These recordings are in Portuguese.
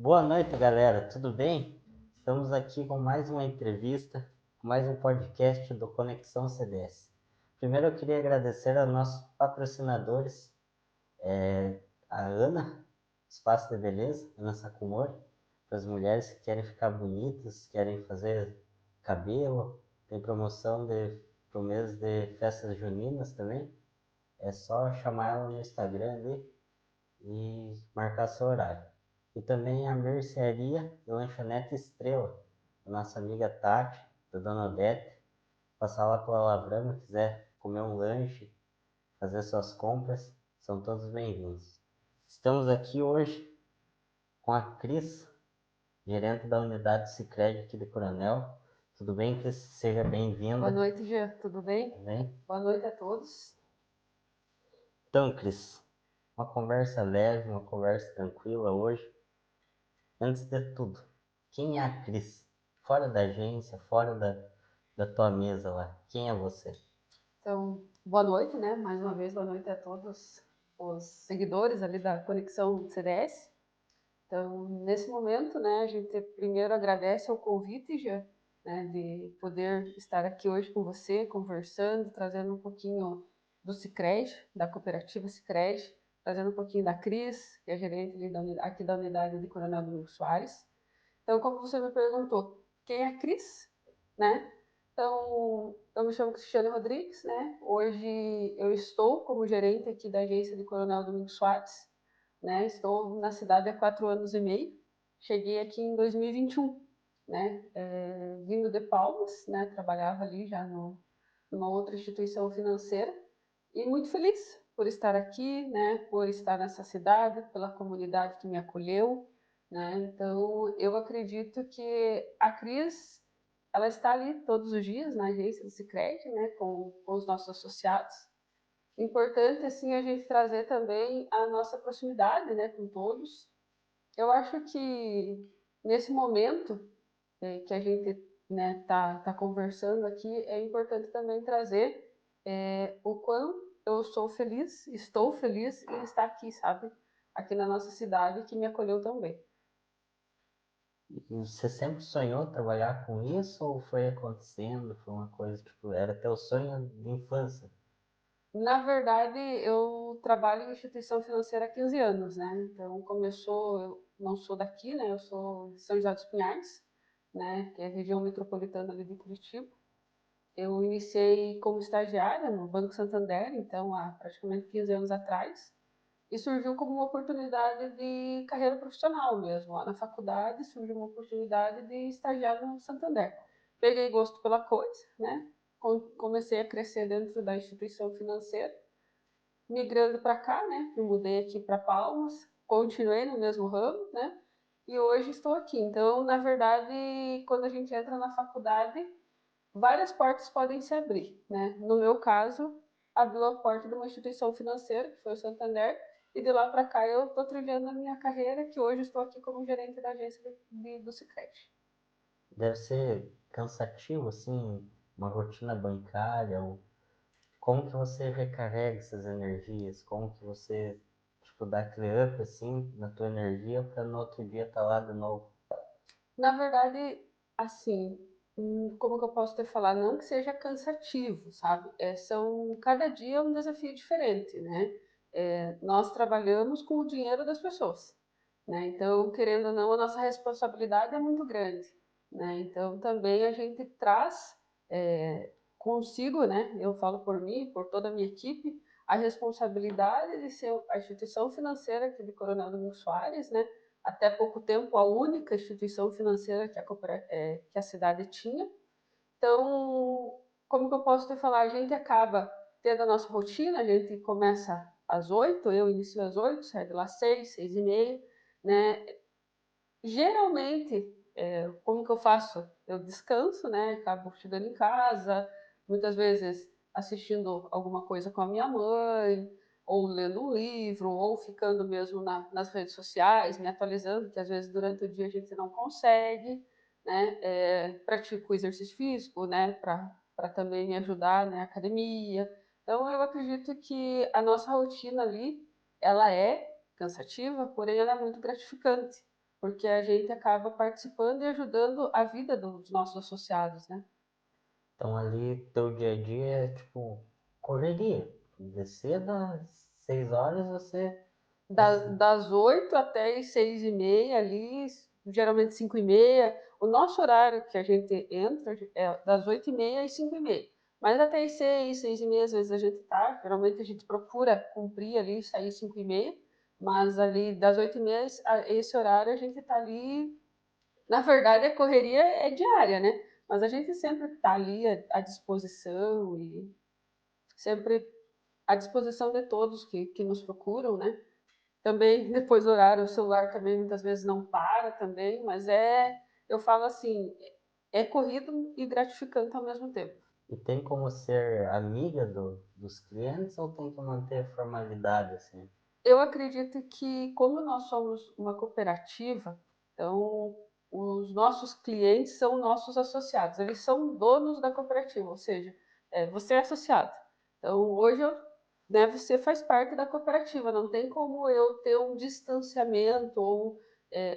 Boa noite, galera. Tudo bem? Estamos aqui com mais uma entrevista, mais um podcast do Conexão CDS. Primeiro, eu queria agradecer aos nossos patrocinadores, a Ana, Espaço de Beleza, Ana Sacumori, para as mulheres que querem ficar bonitas, querem fazer cabelo. Tem promoção pro mês de festas juninas também. É só chamar ela no Instagram ali e marcar seu horário. E também a mercearia e lanchonete Estrela, a nossa amiga Tati, da Dona Odete, passar lá pela Lavrama, quiser comer um lanche, fazer suas compras, são todos bem-vindos. Estamos aqui hoje com a Cris, gerente da unidade Sicredi aqui de Coronel. Tudo bem, Cris? Seja bem-vinda. Boa noite, Jean. Tudo bem? Tudo bem? Boa noite a todos. Então, Cris, uma conversa leve, uma conversa tranquila hoje. Antes de tudo, quem é a Cris? Fora da agência, fora da tua mesa lá, quem é você? Então, boa noite, né? Mais uma vez, boa noite a todos os seguidores ali da Conexão CDS. Então, nesse momento, né, a gente primeiro agradece ao convite, Jean, né, de poder estar aqui hoje com você, conversando, trazendo um pouquinho do Sicredi, da cooperativa Sicredi, trazendo um pouquinho da Cris, que é gerente ali aqui da unidade de Coronel Domingos Soares. Então, como você me perguntou, quem é a Cris, né? Então, eu me chamo Cristiane Rodrigues, né? Hoje eu estou como gerente aqui da agência de Coronel Domingos Soares, né? Estou na cidade há 4 anos e meio. Cheguei aqui em 2021, né? Vindo de Palmas, né? Trabalhava ali já numa outra instituição financeira e muito feliz por estar aqui, né? Por estar nessa cidade, pela comunidade que me acolheu, né? Então, eu acredito que a Cris, ela está ali todos os dias na agência do Sicredi, né? Com os nossos associados. Importante, assim, a gente trazer também a nossa proximidade, né? Com todos. Eu acho que nesse momento que a gente né, tá conversando aqui, é importante também trazer o quão eu sou feliz, estou feliz em estar aqui, sabe? Aqui na nossa cidade, que me acolheu tão bem. E você sempre sonhou trabalhar com isso ou foi acontecendo? Foi uma coisa, tipo, era teu sonho de infância? Na verdade, eu trabalho em instituição financeira há 15 anos, né? Então, começou, eu não sou daqui, né? Eu sou de São José dos Pinhais, né? Que é a região metropolitana ali de Curitiba. Eu iniciei como estagiária no Banco Santander, então há praticamente 15 anos atrás, e surgiu como uma oportunidade de carreira profissional mesmo. Lá na faculdade surgiu uma oportunidade de estagiar no Santander. Peguei gosto pela coisa, né? Comecei a crescer dentro da instituição financeira, migrando para cá, né? Me mudei aqui para Palmas, continuei no mesmo ramo, né? E hoje estou aqui. Então, na verdade, quando a gente entra na faculdade, várias portas podem se abrir, né? No meu caso, abriu a porta de uma instituição financeira, que foi o Santander, e de lá para cá eu estou trilhando a minha carreira, que hoje estou aqui como gerente da agência do Sicredi. Deve ser cansativo, assim, uma rotina bancária, ou como que você recarrega essas energias? Como que você, tipo, dá aquele up, assim, na tua energia para no outro dia estar lá de novo? Na verdade, assim, como que eu posso te falar? Não que seja cansativo, sabe? Cada dia é um desafio diferente, né? Nós trabalhamos com o dinheiro das pessoas, né? Então, querendo ou não, a nossa responsabilidade é muito grande, né? Então, também a gente traz consigo, né? Eu falo por mim, por toda a minha equipe, a responsabilidade de ser a instituição financeira aqui de Coronel Domingos Soares, né? Até pouco tempo, a única instituição financeira que a cidade tinha. Então, como que eu posso te falar? A gente acaba tendo a nossa rotina, a gente começa às 8, eu inicio às 8, saio de lá às 6, 6 e meia, né? Geralmente, como que eu faço? Eu descanso, né? Acabo chegando em casa, muitas vezes assistindo alguma coisa com a minha mãe, ou lendo um livro, ou ficando mesmo nas redes sociais, me atualizando, que às vezes durante o dia a gente não consegue, né? Pratico exercício físico, né? Para também me ajudar na academia. Então, eu acredito que a nossa rotina ali, ela é cansativa, porém ela é muito gratificante, porque a gente acaba participando e ajudando a vida dos nossos associados, né? Então ali teu dia a dia é tipo correria. De cedo às 6 horas você. Das 8 até as 6h30 ali, geralmente 5h30. O nosso horário que a gente entra é das 8h30 às 5h30. Mas até as 6h30, às vezes a gente tá. Geralmente a gente procura cumprir ali, sair 5h30. Mas ali das 8h30 a esse horário a gente tá ali. Na verdade, a correria é diária, né? Mas a gente sempre tá ali à disposição e sempre à disposição de todos que nos procuram, né? Também, depois do horário, o celular também muitas vezes não para também, mas eu falo assim, é corrido e gratificante ao mesmo tempo. E tem como ser amiga dos clientes ou tem que manter formalidade assim? Eu acredito que, como nós somos uma cooperativa, então os nossos clientes são nossos associados, eles são donos da cooperativa, ou seja, você é associado. Então, hoje, né, você faz parte da cooperativa, não tem como eu ter um distanciamento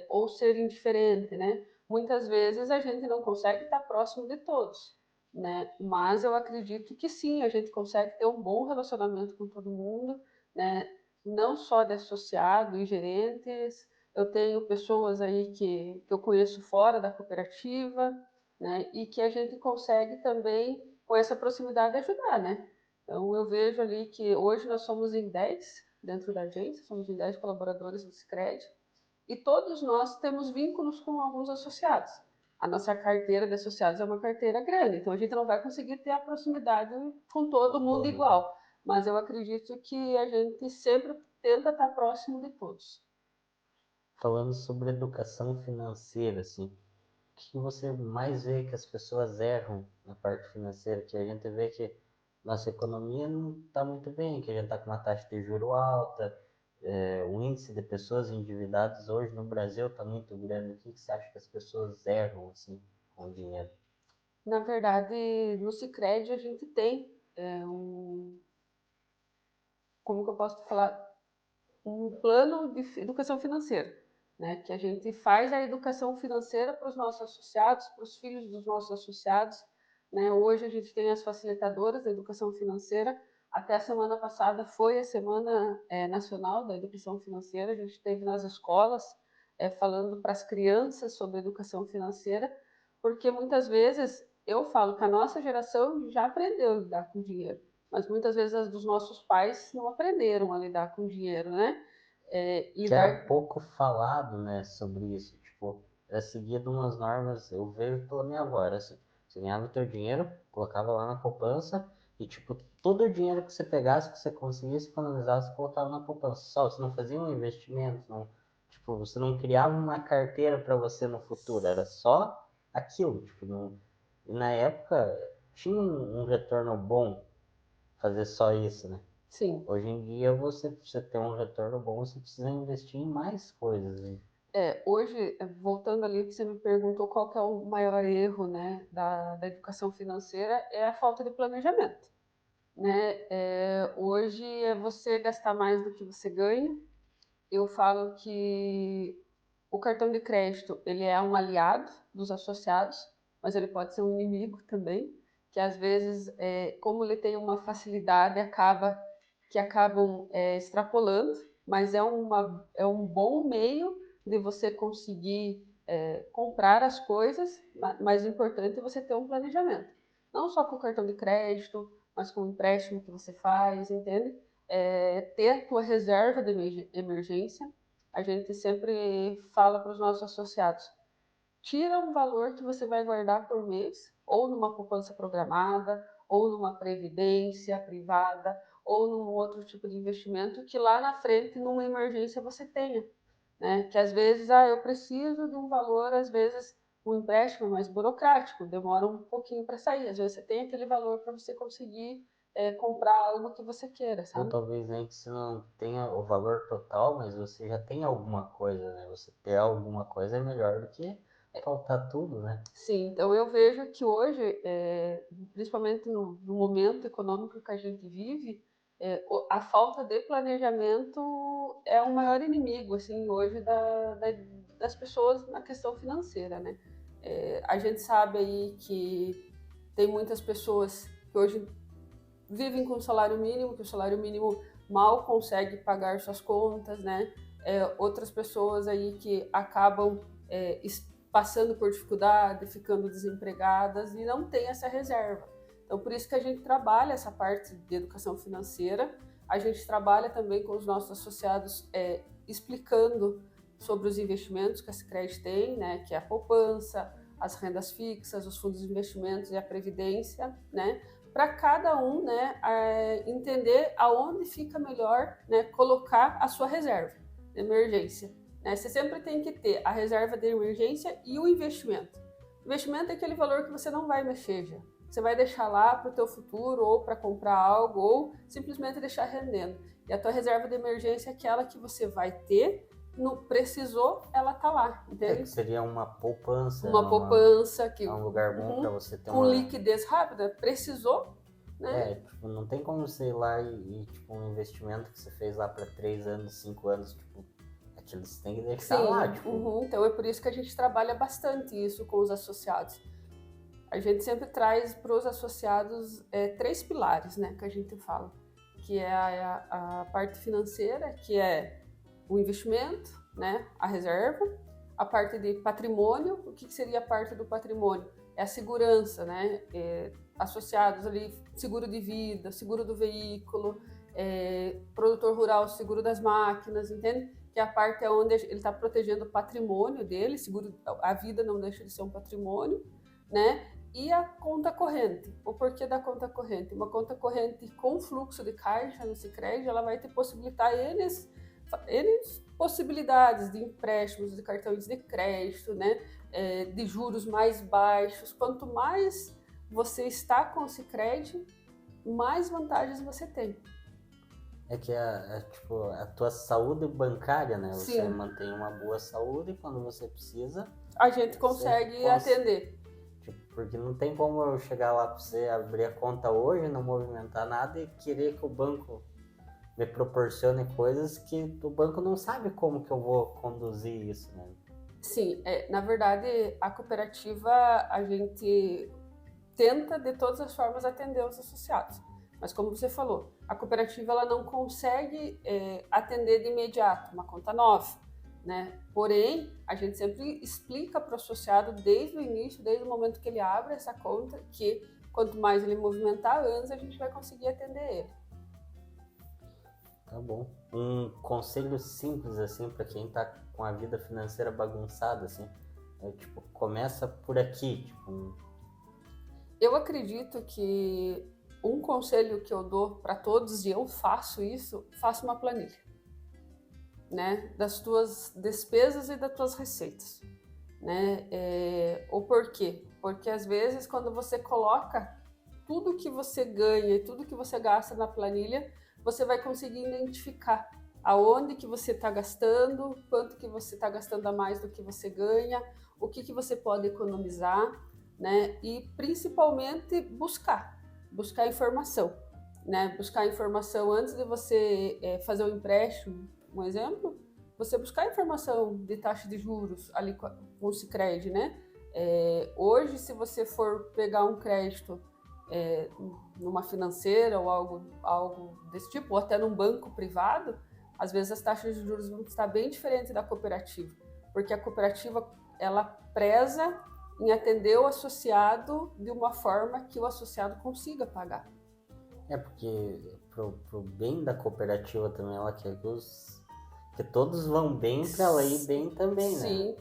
ou ser indiferente, né? Muitas vezes a gente não consegue estar próximo de todos, né? Mas eu acredito que sim, a gente consegue ter um bom relacionamento com todo mundo, né? Não só de associado e gerentes, eu tenho pessoas aí que eu conheço fora da cooperativa, né? E que a gente consegue também, com essa proximidade, ajudar, né? Então, eu vejo ali que hoje nós somos em 10 dentro da agência, somos em 10 colaboradores do Sicredi, e todos nós temos vínculos com alguns associados. A nossa carteira de associados é uma carteira grande, então a gente não vai conseguir ter a proximidade com todo mundo igual. Mas eu acredito que a gente sempre tenta estar próximo de todos. Falando sobre educação financeira, assim, o que você mais vê que as pessoas erram na parte financeira? Que a gente vê que nossa economia não está muito bem, que a gente está com uma taxa de juro alta, o índice de pessoas endividadas hoje no Brasil está muito grande. O que você acha que as pessoas erram assim com o dinheiro? Na verdade, no Sicredi a gente tem como que eu posso falar, um plano de educação financeira, né? Que a gente faz a educação financeira para os nossos associados, para os filhos dos nossos associados, né? Hoje a gente tem as facilitadoras da educação financeira. Até a semana passada foi a Semana Nacional da Educação Financeira. A gente teve nas escolas falando para as crianças sobre educação financeira, porque muitas vezes eu falo que a nossa geração já aprendeu a lidar com dinheiro, mas muitas vezes as dos nossos pais não aprenderam a lidar com dinheiro, né? Que era Lidar. pouco falado, né, sobre isso. Tipo, era seguido umas normas, eu vejo pela minha avó, era assim, você ganhava o teu dinheiro, colocava lá na poupança, e tipo, todo o dinheiro que você pegasse, que você conseguisse economizar, você colocava na poupança. Só, você não fazia um investimento, não, tipo, você não criava uma carteira para você no futuro, era só aquilo, tipo, não, e na época tinha um retorno bom fazer só isso, né? Sim. Hoje em dia, você ter um retorno bom, você precisa investir em mais coisas, né? Hoje, voltando ali que você me perguntou qual que é o maior erro, né, da educação financeira, é a falta de planejamento, né? Hoje é você gastar mais do que você ganha. Eu falo que o cartão de crédito ele é um aliado dos associados, mas ele pode ser um inimigo também, que às vezes, como ele tem uma facilidade, acabam extrapolando, mas é um bom meio de você conseguir comprar as coisas, mas o importante é você ter um planejamento. Não só com o cartão de crédito, mas com o empréstimo que você faz, entende? Ter a tua reserva de emergência. A gente sempre fala para os nossos associados, tira um valor que você vai guardar por mês, ou numa poupança programada, ou numa previdência privada, ou num outro tipo de investimento que lá na frente, numa emergência, você tenha. Né? Que às vezes, eu preciso de um valor, às vezes um empréstimo é mais burocrático, demora um pouquinho para sair. Às vezes você tem aquele valor para você conseguir comprar algo que você queira, Ou sabe? talvez nem que você não tenha o valor total, mas você já tem alguma coisa, né? Você ter alguma coisa é melhor do que faltar tudo, né? Sim, então eu vejo que hoje, principalmente no momento econômico que a gente vive, a falta de planejamento é o maior inimigo, assim, hoje das pessoas na questão financeira, né? A gente sabe aí que tem muitas pessoas que hoje vivem com salário mínimo, que o salário mínimo mal consegue pagar suas contas, né? Outras pessoas aí que acabam passando por dificuldade, ficando desempregadas e não tem essa reserva. Então, por isso que a gente trabalha essa parte de educação financeira. A gente trabalha também com os nossos associados explicando sobre os investimentos que a Sicredi tem, né, que é a poupança, as rendas fixas, os fundos de investimentos e a previdência, né, para cada um, né, entender aonde fica melhor, né, colocar a sua reserva de emergência. Né? Você sempre tem que ter a reserva de emergência e o investimento. O investimento é aquele valor que você não vai mexer já. Você vai deixar lá para o teu futuro, ou para comprar algo, ou simplesmente deixar rendendo. E a tua reserva de emergência é aquela que você vai ter, precisou, ela tá lá, entende? Que seria uma poupança. Uma poupança que... É um lugar bom para você ter com liquidez rápida, precisou, né? Tipo, não tem como você ir lá e tipo, um investimento que você fez lá para 3 anos, 5 anos, tipo, aquilo você tem que deixar lá, tipo... Então é por isso que a gente trabalha bastante isso com os associados. A gente sempre traz para os associados 3 pilares, né, que a gente fala, que é a parte financeira, que é o investimento, né, a reserva, a parte de patrimônio. O que seria a parte do patrimônio? É a segurança, né, associados ali, seguro de vida, seguro do veículo, produtor rural, seguro das máquinas, entende? Que é a parte onde ele está protegendo o patrimônio dele, seguro, a vida não deixa de ser um patrimônio, né? E a conta corrente. O porquê da conta corrente? Uma conta corrente com fluxo de caixa no Sicredi, ela vai te possibilitar N possibilidades de empréstimos, de cartões de crédito, né? De juros mais baixos. Quanto mais você está com o Sicredi, mais vantagens você tem. É que tipo, a tua saúde bancária, né? Sim. Você mantém uma boa saúde e quando você precisa... A gente consegue atender. Tipo, porque não tem como eu chegar lá para você abrir a conta hoje, não movimentar nada e querer que o banco me proporcione coisas que o banco não sabe como que eu vou conduzir isso, né? Sim, na verdade, a cooperativa, a gente tenta de todas as formas atender os associados. Mas como você falou, a cooperativa ela não consegue atender de imediato uma conta nova, né? Porém, a gente sempre explica para o associado desde o início, desde o momento que ele abre essa conta, que quanto mais ele movimentar, antes a gente vai conseguir atender ele. Tá bom. Um conselho simples assim para quem tá com a vida financeira bagunçada assim, tipo, começa por aqui, tipo... Eu acredito que um conselho que eu dou para todos, e eu faço isso, faça uma planilha, né, das tuas despesas e das tuas receitas, né? O porquê? Porque às vezes quando você coloca tudo que você ganha e tudo que você gasta na planilha, você vai conseguir identificar aonde que você está gastando, quanto que você está gastando a mais do que você ganha, o que você pode economizar, né? E principalmente buscar informação, né? Buscar informação antes de você fazer um empréstimo, um exemplo, você buscar informação de taxa de juros ali com o Sicredi, né? Hoje, se você for pegar um crédito numa financeira ou algo desse tipo, ou até num banco privado, às vezes as taxas de juros vão estar bem diferentes da cooperativa, porque a cooperativa ela preza em atender o associado de uma forma que o associado consiga pagar. Porque pro bem da cooperativa também, ela quer que todos vão bem para ela ir bem também, né? Sim,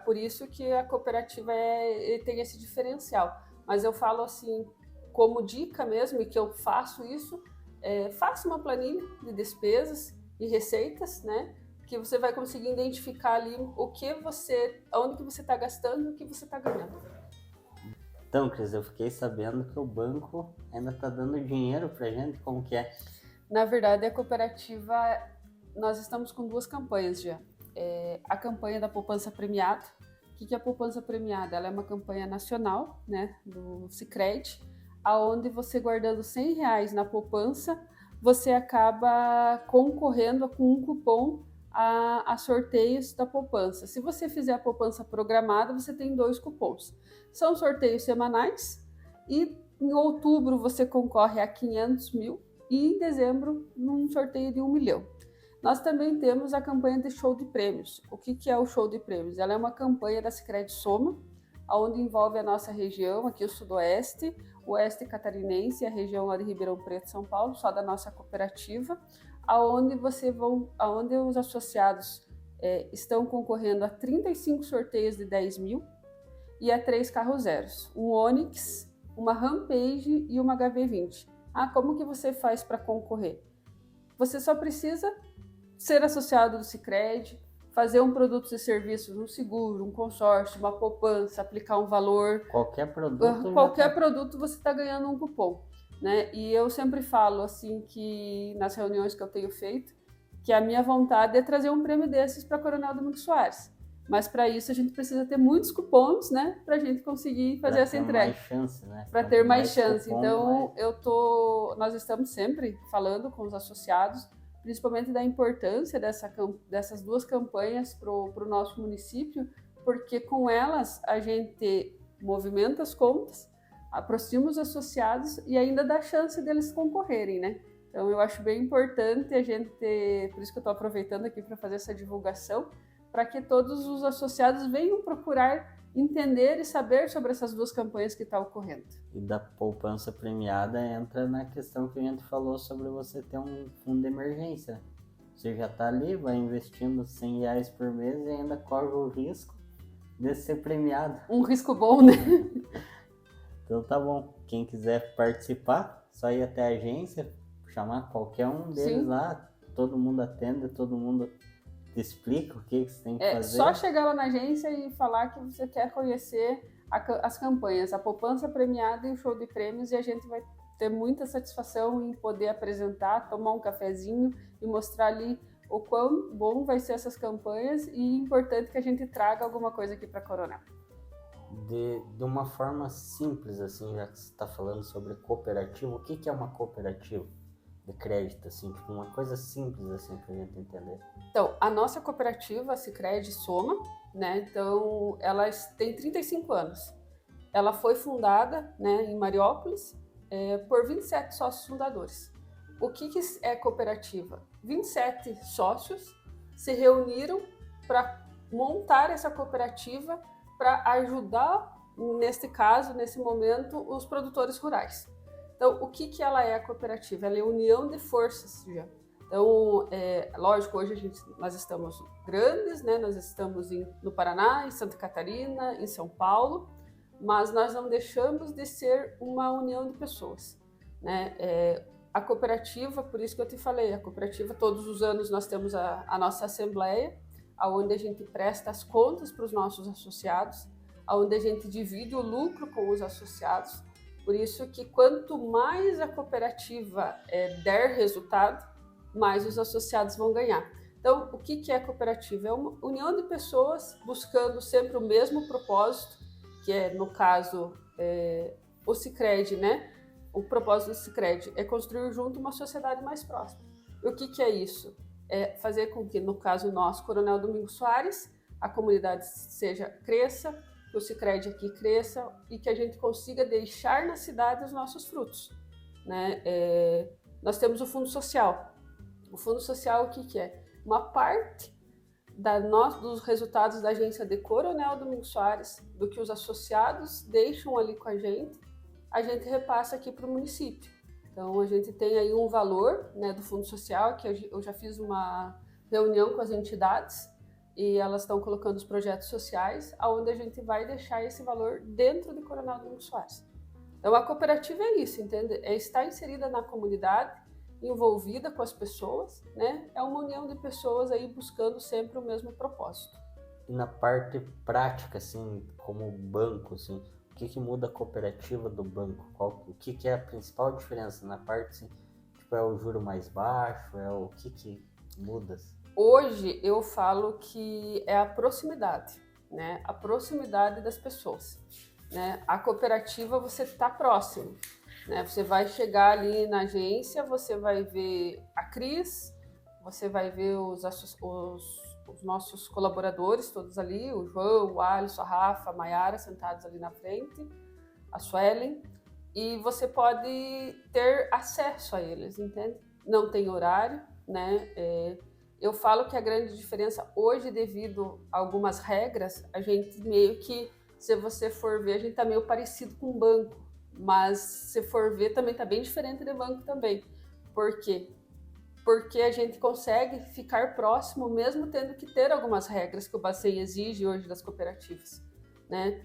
por isso que a cooperativa tem esse diferencial. Mas eu falo assim, como dica mesmo, e que eu faço isso, faça uma planilha de despesas e receitas, né? Que você vai conseguir identificar ali onde que você está gastando e o que você está ganhando. Então, Cris, eu fiquei sabendo que o banco ainda está dando dinheiro pra gente, como que é? Na verdade, a cooperativa, nós estamos com 2 campanhas já. A campanha da poupança premiada. O que é a poupança premiada? Ela é uma campanha nacional, né, do Sicredi, aonde você guardando R$100 na poupança, você acaba concorrendo com um cupom a sorteios da poupança. Se você fizer a poupança programada, você tem 2 cupons. São sorteios semanais e em outubro você concorre a 500 mil e em dezembro num sorteio de 1 milhão. Nós também temos a campanha de show de prêmios. O que é o show de prêmios? Ela é uma campanha da Sicredi Soma, onde envolve a nossa região, aqui o Sudoeste, o Oeste Catarinense e a região lá de Ribeirão Preto, São Paulo, só da nossa cooperativa, aonde os associados estão concorrendo a 35 sorteios de 10 mil e a 3 carros zeros, um Onix, uma Rampage e uma HV20. Como que você faz para concorrer? Você só precisa ser associado do Sicredi, fazer um produto e serviço, um seguro, um consórcio, uma poupança, aplicar um valor. Qualquer produto. Produto você está ganhando um cupom, né? E eu sempre falo assim que nas reuniões que eu tenho feito, que a minha vontade é trazer um prêmio desses para Coronel Domingos Soares. Mas para isso a gente precisa ter muitos cupons, né? Para a gente conseguir fazer essa entrega. Para ter mais chance. Então nós estamos sempre falando com os associados, principalmente da importância dessas 2 campanhas para o nosso município, porque com elas a gente movimenta as contas, aproxima os associados e ainda dá chance deles concorrerem, né? Então eu acho bem importante a gente por isso que eu estou aproveitando aqui para fazer essa divulgação, para que todos os associados venham procurar entender e saber sobre essas 2 campanhas que estão ocorrendo. E da poupança premiada entra na questão que a gente falou sobre você ter um fundo de emergência. Você já está ali, vai investindo R$100 por mês e ainda corre o risco de ser premiado. Um risco bom, né? Então tá bom. Quem quiser participar, só ir até a agência, chamar qualquer um deles. Sim. Lá, todo mundo atende, todo mundo explica o que você tem que fazer. É só chegar lá na agência e falar que você quer conhecer as campanhas, a poupança premiada e o show de prêmios, e a gente vai ter muita satisfação em poder apresentar, tomar um cafezinho e mostrar ali o quão bom vai ser essas campanhas e importante que a gente traga alguma coisa aqui para Coronel. De uma forma simples, assim, já que você está falando sobre cooperativa, o que é uma cooperativa de crédito, assim, tipo uma coisa simples, assim, pra gente entender? Então, a nossa cooperativa, a Sicredi Soma, né, então, ela tem 35 anos. Ela foi fundada, né, em Mariópolis, por 27 sócios fundadores. O que é cooperativa? 27 sócios se reuniram para montar essa cooperativa para ajudar, neste caso, nesse momento, os produtores rurais. Então, o que ela é a cooperativa? Ela é a união de forças já. Então, lógico, hoje nós estamos grandes, né? Nós estamos no Paraná, em Santa Catarina, em São Paulo, mas nós não deixamos de ser uma união de pessoas, né? A cooperativa, por isso que eu te falei, a cooperativa, todos os anos nós temos a nossa assembleia, onde a gente presta as contas para os nossos associados, onde a gente divide o lucro com os associados. Por isso que quanto mais a cooperativa der resultado, mais os associados vão ganhar. Então, o que é a cooperativa? É uma união de pessoas buscando sempre o mesmo propósito, que é, no caso, o Sicredi, né? O propósito do Sicredi é construir junto uma sociedade mais próxima. E o que é isso? É fazer com que, no caso nosso, Coronel Domingos Soares, a comunidade cresça, que o Sicredi aqui cresça e que a gente consiga deixar na cidade os nossos frutos, né? Nós temos o Fundo Social. O Fundo Social, o que é? Uma parte dos resultados da agência de Coronel Domingos Soares, do que os associados deixam ali com a gente repassa aqui para o município. Então, a gente tem aí um valor, né, do Fundo Social, que eu já fiz uma reunião com as entidades e elas estão colocando os projetos sociais, onde a gente vai deixar esse valor dentro de Coronel Domingos Soares. Então, a cooperativa é isso, entende? É estar inserida na comunidade, envolvida com as pessoas, né? É uma união de pessoas aí buscando sempre o mesmo propósito. E na parte prática, assim, como banco, assim, o que muda a cooperativa do banco? O que é a principal diferença na parte, assim, tipo, é o juro mais baixo, o que muda? Hoje eu falo que é a proximidade, né? A proximidade das pessoas, né? A cooperativa você está próximo, né? Você vai chegar ali na agência, você vai ver a Cris, você vai ver os nossos colaboradores todos ali, o João, o Alisson, a Rafa, a Maiara, sentados ali na frente, a Suelen, e você pode ter acesso a eles, entende? Não tem horário, né? Eu falo que a grande diferença hoje, devido a algumas regras, a gente meio que, se você for ver, a gente tá meio parecido com um banco, mas se for ver, também tá bem diferente de banco também. Por quê? Porque a gente consegue ficar próximo, mesmo tendo que ter algumas regras que o Bacen exige hoje das cooperativas, né?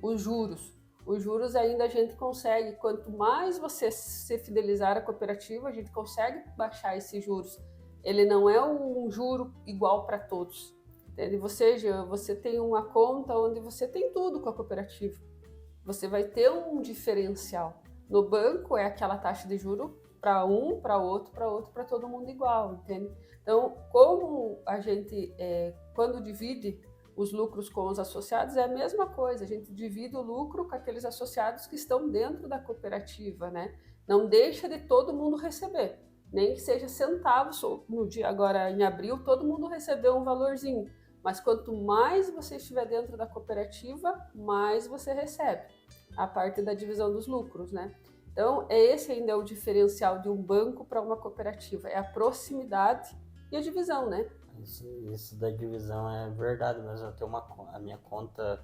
Os juros. Os juros ainda a gente consegue, quanto mais você se fidelizar à cooperativa, a gente consegue baixar esses juros. Ele não é um juro igual para todos, entende? Você tem uma conta onde você tem tudo com a cooperativa. Você vai ter um diferencial. No banco é aquela taxa de juro para um, para outro, para todo mundo igual, entende? Então, como a gente, quando divide os lucros com os associados, é a mesma coisa, a gente divide o lucro com aqueles associados que estão dentro da cooperativa, né? Não deixa de todo mundo receber, nem que seja centavos, no dia agora em abril, todo mundo recebeu um valorzinho, mas quanto mais você estiver dentro da cooperativa, mais você recebe, a parte da divisão dos lucros, né? Então, esse ainda é o diferencial de um banco para uma cooperativa, é a proximidade e a divisão, né? Isso da divisão é verdade, mas eu tenho a minha conta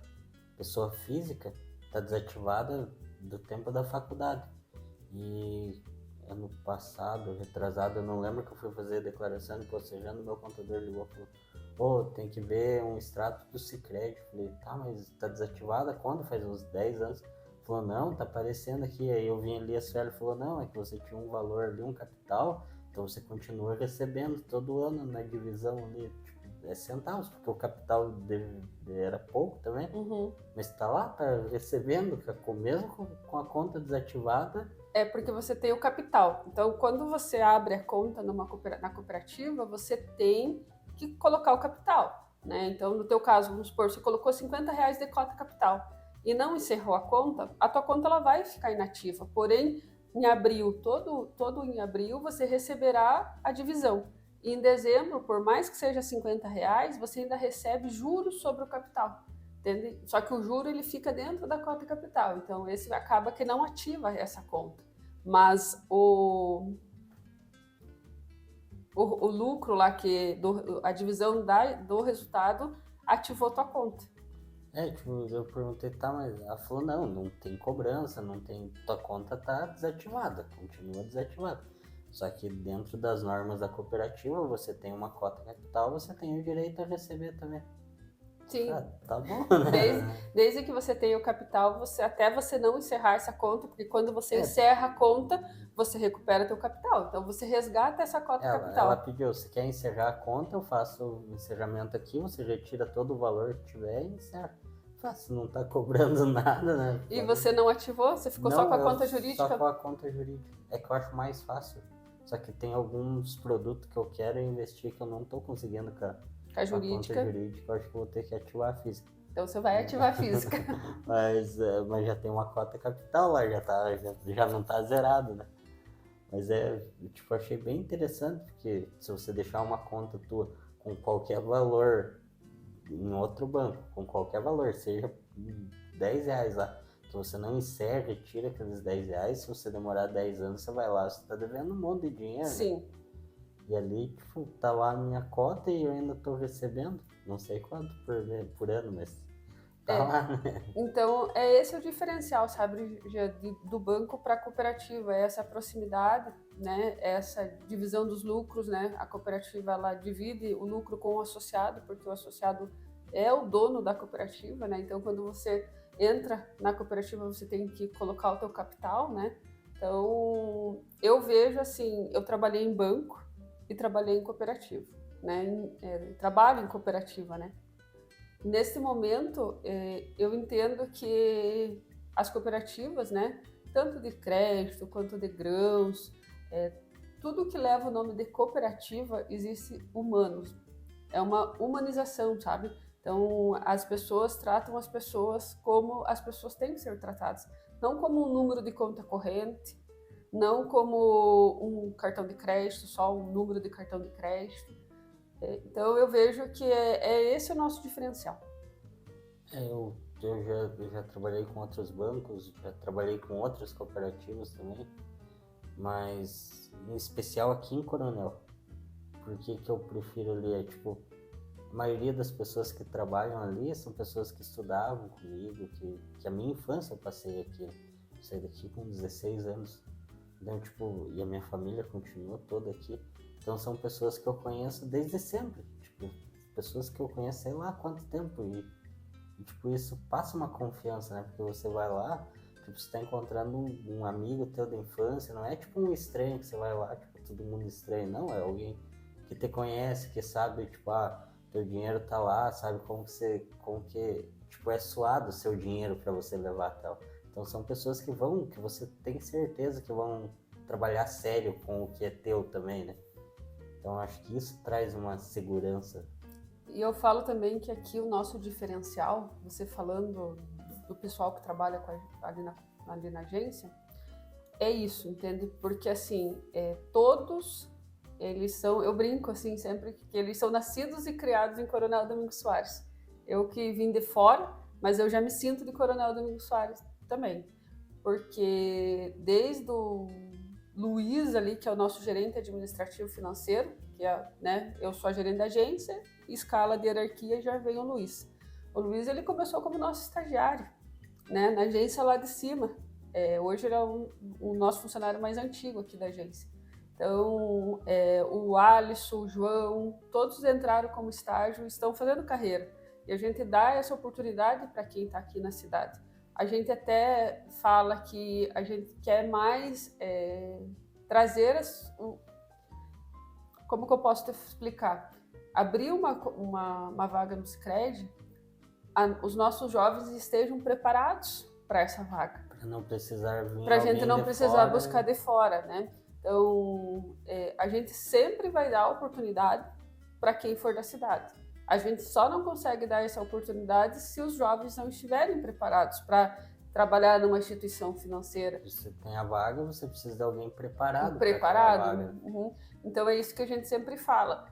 pessoa física está desativada do tempo da faculdade. E ano passado, retrasado, eu não lembro que eu fui fazer a declaração de postejando, meu contador ligou e falou: pô, tem que ver um extrato do Sicredi. Falei, tá, mas tá desativada quando? Faz uns 10 anos. Falou, não, tá aparecendo aqui. Aí eu vim ali, a senhora falou, não, é que você tinha um valor ali, um capital, então você continua recebendo todo ano na divisão ali, tipo, centavos, porque o capital era pouco também, mas tá lá, tá recebendo, mesmo com a conta desativada. É porque você tem o capital. Então, quando você abre a conta na cooperativa, você tem que colocar o capital, né? Então, no teu caso, vamos supor, você colocou R$50 de cota capital e não encerrou a conta, a tua conta ela vai ficar inativa. Porém, em abril, todo em abril, você receberá a divisão. E em dezembro, por mais que seja R$50, você ainda recebe juros sobre o capital. Entende? Só que o juro ele fica dentro da cota capital, então esse acaba que não ativa essa conta. Mas o lucro lá, a divisão do resultado, ativou tua conta. Tipo, eu perguntei, tá, mas ela falou, não tem cobrança, não tem, tua conta tá desativada, continua desativada. Só que dentro das normas da cooperativa, você tem uma cota capital, você tem o direito a receber também. Sim. Tá bom, né? Desde que você tenha o capital, até você não encerrar essa conta, porque quando você encerra a conta, você recupera teu capital. Então você resgata essa cota capital. Ela pediu, se quer encerrar a conta, eu faço o encerramento aqui, você retira todo o valor que tiver e encerra. Se não tá cobrando nada, né? E você não ativou? Você ficou só com a conta jurídica? Só com a conta jurídica. É que eu acho mais fácil. Só que tem alguns produtos que eu quero investir que eu não tô conseguindo com a jurídica. Conta jurídica, eu acho que vou ter que ativar a física. Então você vai ativar a física. mas já tem uma cota capital lá, já não tá zerado, né? Mas tipo, achei bem interessante, porque se você deixar uma conta tua com qualquer valor em outro banco, com qualquer valor, seja R$10 lá, que você não encerra e tira aqueles R$10, se você demorar 10 anos, você vai lá, você tá devendo um monte de dinheiro. Sim. Né? E ali, tipo, tá lá a minha cota e eu ainda tô recebendo, não sei quanto por ano, mas tá lá, né? Então, esse é o diferencial, sabe, do banco para a cooperativa, essa proximidade, né, essa divisão dos lucros, né, a cooperativa, ela divide o lucro com o associado, porque o associado é o dono da cooperativa, né, então quando você entra na cooperativa, você tem que colocar o teu capital, né, então eu vejo assim, eu trabalhei em banco e trabalhei em cooperativa, né, trabalho em cooperativa, né. Nesse momento, eu entendo que as cooperativas, né, tanto de crédito quanto de grãos, tudo que leva o nome de cooperativa existe humanos. É uma humanização, sabe? Então, as pessoas tratam as pessoas como as pessoas têm que ser tratadas. Não como um número de conta corrente, não como um cartão de crédito, só um número de cartão de crédito. Então eu vejo que é esse o nosso diferencial. Eu já trabalhei com outros bancos, já trabalhei com outras cooperativas também, mas em especial aqui em Coronel. Por que eu prefiro ali? Tipo, a maioria das pessoas que trabalham ali são pessoas que estudavam comigo, que a minha infância eu passei aqui. Eu saí daqui com 16 anos. Então, tipo, e a minha família continua toda aqui. Então são pessoas que eu conheço desde sempre. Tipo, pessoas que eu conheço sei lá há quanto tempo. E tipo, isso passa uma confiança, né? Porque você vai lá, tipo, você tá encontrando um amigo teu da infância, não é tipo um estranho que você vai lá, tipo, todo mundo estranho, não, é alguém que te conhece, que sabe, tipo, teu dinheiro tá lá, sabe como que, tipo, é suado o seu dinheiro para você levar tal. Então são pessoas que você tem certeza que vão trabalhar sério com o que é teu também, né? Então acho que isso traz uma segurança. E eu falo também que aqui o nosso diferencial, você falando do pessoal que trabalha ali na agência, é isso, entende? Porque assim, todos eles são, eu brinco assim sempre, que eles são nascidos e criados em Coronel Domingos Soares. Eu que vim de fora, mas eu já me sinto de Coronel Domingos Soares também. Porque desde o Luiz ali, que é o nosso gerente administrativo financeiro, que é, né, eu sou a gerente da agência, escala de hierarquia já vem o Luiz. O Luiz, ele começou como nosso estagiário, né, na agência lá de cima. Hoje ele é o nosso funcionário mais antigo aqui da agência. Então, o Alisson, o João, todos entraram como estágio e estão fazendo carreira. E a gente dá essa oportunidade para quem está aqui na cidade. A gente até fala que a gente quer mais trazer como que eu posso te explicar? Abrir uma vaga no Sicredi, os nossos jovens estejam preparados para essa vaga. Para não precisar vir para a gente não precisar fora, buscar de fora, né? Então, a gente sempre vai dar oportunidade para quem for da cidade. A gente só não consegue dar essa oportunidade se os jovens não estiverem preparados para trabalhar numa instituição financeira. Você tem a vaga, você precisa de alguém preparado. Preparado. Uhum. Então é isso que a gente sempre fala.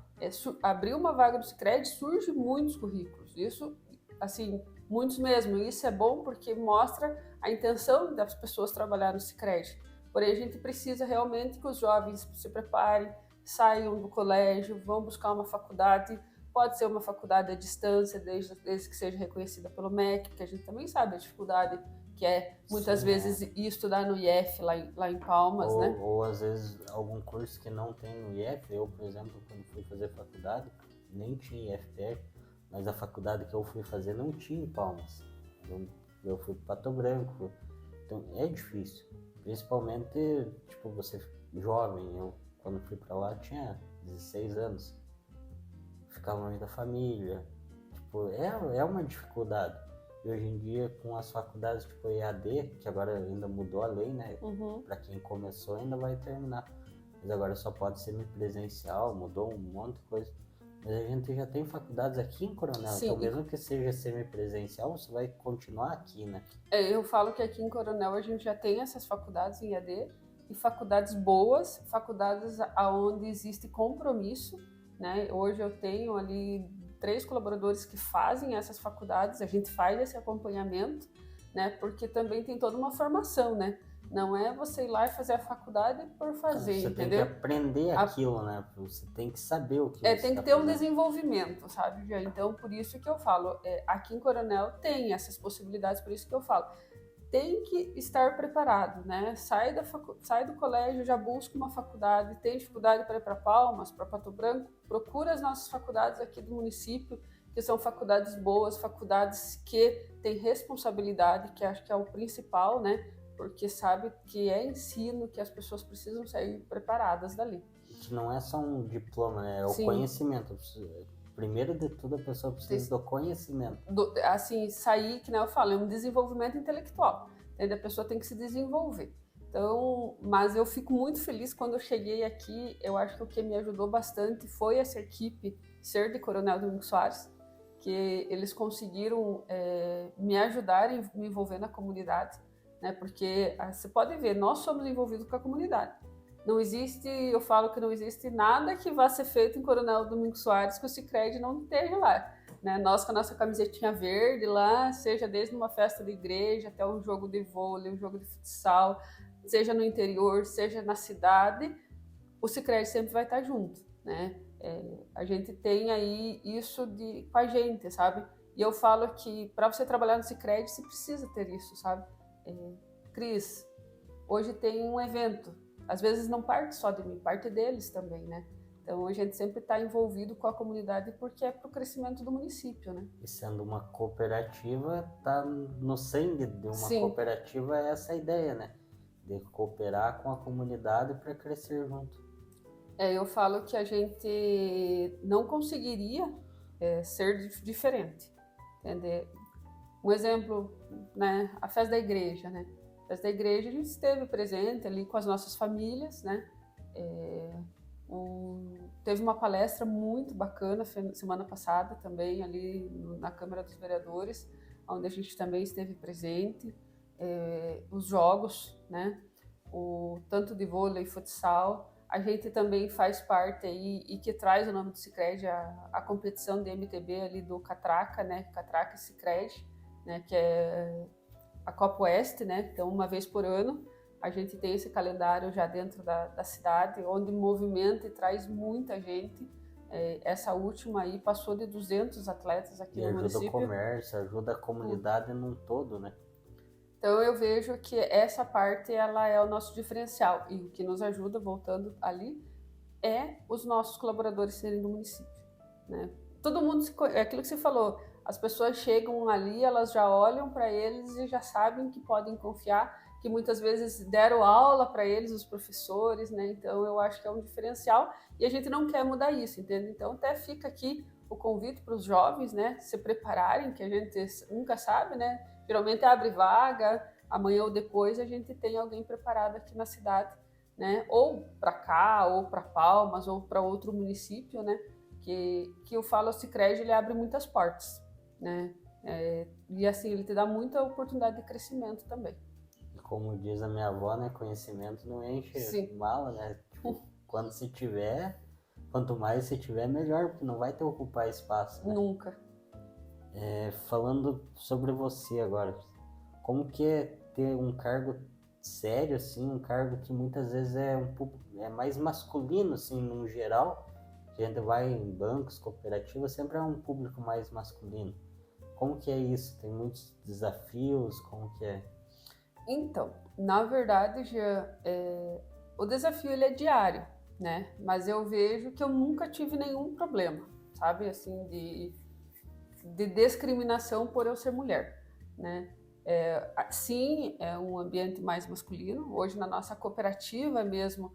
Abrir uma vaga do Sicredi, surge muitos currículos. Isso, assim, muitos mesmo. E isso é bom porque mostra a intenção das pessoas trabalhar no Sicredi. Porém, a gente precisa realmente que os jovens se preparem, saiam do colégio, vão buscar uma faculdade. Pode ser uma faculdade à distância, desde que seja reconhecida pelo MEC, porque a gente também sabe a dificuldade que é muitas vezes ir estudar no IF lá em Palmas, né? Ou às vezes algum curso que não tem no IF. Eu, por exemplo, quando fui fazer faculdade, nem tinha IFPR, mas a faculdade que eu fui fazer não tinha em Palmas. Eu fui para Pato Branco, então é difícil. Principalmente, tipo, você jovem. Eu, quando fui para lá, tinha 16 anos. Ficar longe da família. Tipo, é uma dificuldade. E hoje em dia, com as faculdades tipo EAD, que agora ainda mudou a lei, né? Uhum. Para quem começou, ainda vai terminar. Mas agora só pode ser semipresencial, mudou um monte de coisa. Mas a gente já tem faculdades aqui em Coronel, Sim. Então mesmo que seja semipresencial, você vai continuar aqui, né? Eu falo que aqui em Coronel a gente já tem essas faculdades em EAD e faculdades boas, faculdades onde existe compromisso, né? Hoje eu tenho ali 3 colaboradores que fazem essas faculdades, a gente faz esse acompanhamento, né? Porque também tem toda uma formação, né? Não é você ir lá e fazer a faculdade por fazer, você entendeu? Tem que aprender aquilo, né? Você tem que saber o que você tem que ter um desenvolvimento, sabe? Então, por isso que eu falo, aqui em Coronel tem essas possibilidades, por isso que eu falo, tem que estar preparado, né? Sai do colégio, já busca uma faculdade, tem dificuldade para ir para Palmas, para Pato Branco, procura as nossas faculdades aqui do município, que são faculdades boas, faculdades que têm responsabilidade, que acho que é o principal, né? Porque sabe que é ensino, que as pessoas precisam sair preparadas dali. Que não é só um diploma, né? É o conhecimento. Primeiro de tudo, a pessoa precisa do conhecimento. Assim, sair, que nem eu falo, é um desenvolvimento intelectual. Entendeu? A pessoa tem que se desenvolver. Então, mas eu fico muito feliz quando eu cheguei aqui. Eu acho que o que me ajudou bastante foi essa equipe ser de Coronel Domingos Soares, que eles conseguiram me ajudar a me envolver na comunidade. né? Porque você pode ver, nós somos envolvidos com a comunidade. Não existe, eu falo que não existe nada que vá ser feito em Coronel Domingos Soares que o Sicredi não esteja lá. Né? Nós com a nossa camisetinha verde lá, seja desde uma festa de igreja até um jogo de vôlei, um jogo de futsal, seja no interior, seja na cidade, o Sicredi sempre vai estar junto, né? A gente tem aí isso com a gente, sabe? E eu falo que para você trabalhar no Sicredi, você precisa ter isso, sabe? Cris, hoje tem um evento, às vezes não parte só de mim, parte deles também, né? Então, a gente sempre está envolvido com a comunidade porque é para o crescimento do município, né? E sendo uma cooperativa, tá no sangue de uma Sim. cooperativa é essa ideia, né? De cooperar com a comunidade para crescer junto. Eu falo que a gente não conseguiria ser diferente, entender? Um exemplo, né? A festa da igreja, né? A festa da igreja a gente esteve presente ali com as nossas famílias, né? Teve uma palestra muito bacana semana passada também ali na Câmara dos Vereadores, onde a gente também esteve presente, os jogos, né? Tanto de vôlei e futsal, a gente também faz parte aí e que traz o nome do Sicredi a competição de MTB ali do Catraca, né? Catraca e Sicredi, né? Que é a Copa Oeste, né? Então uma vez por ano a gente tem esse calendário já dentro da cidade, onde movimenta e traz muita gente. Essa última aí passou de 200 atletas aqui no município. E ajuda o comércio, ajuda a comunidade num todo, né? Então eu vejo que essa parte ela é o nosso diferencial. E o que nos ajuda, voltando ali, é os nossos colaboradores serem do município. Né? Todo mundo, é aquilo que você falou, as pessoas chegam ali, elas já olham para eles e já sabem que podem confiar, que muitas vezes deram aula para eles, os professores, né? Então eu acho que é um diferencial e a gente não quer mudar isso, entende? Então até fica aqui o convite para os jovens, né, se prepararem, que a gente nunca sabe, né? Geralmente abre vaga, amanhã ou depois a gente tem alguém preparado aqui na cidade, né? Ou para cá, ou para Palmas, ou para outro município, né? Que eu falo, o Sicredi, ele abre muitas portas, né? E assim, ele te dá muita oportunidade de crescimento também. Como diz a minha avó, né, conhecimento não enche mala, né? Tipo, quando se tiver, quanto mais se tiver, melhor, porque não vai ter ocupar espaço, né? Nunca. Falando sobre você agora, como que é ter um cargo sério, assim, um cargo que muitas vezes é mais masculino, assim, no geral? A gente vai em bancos, cooperativas, sempre é um público mais masculino. Como que é isso? Tem muitos desafios? Como que é? Então, na verdade, Jean, o desafio ele é diário, né? Mas eu vejo que eu nunca tive nenhum problema, sabe? Assim, de discriminação por eu ser mulher, né? Sim, é um ambiente mais masculino. Hoje, na nossa cooperativa mesmo,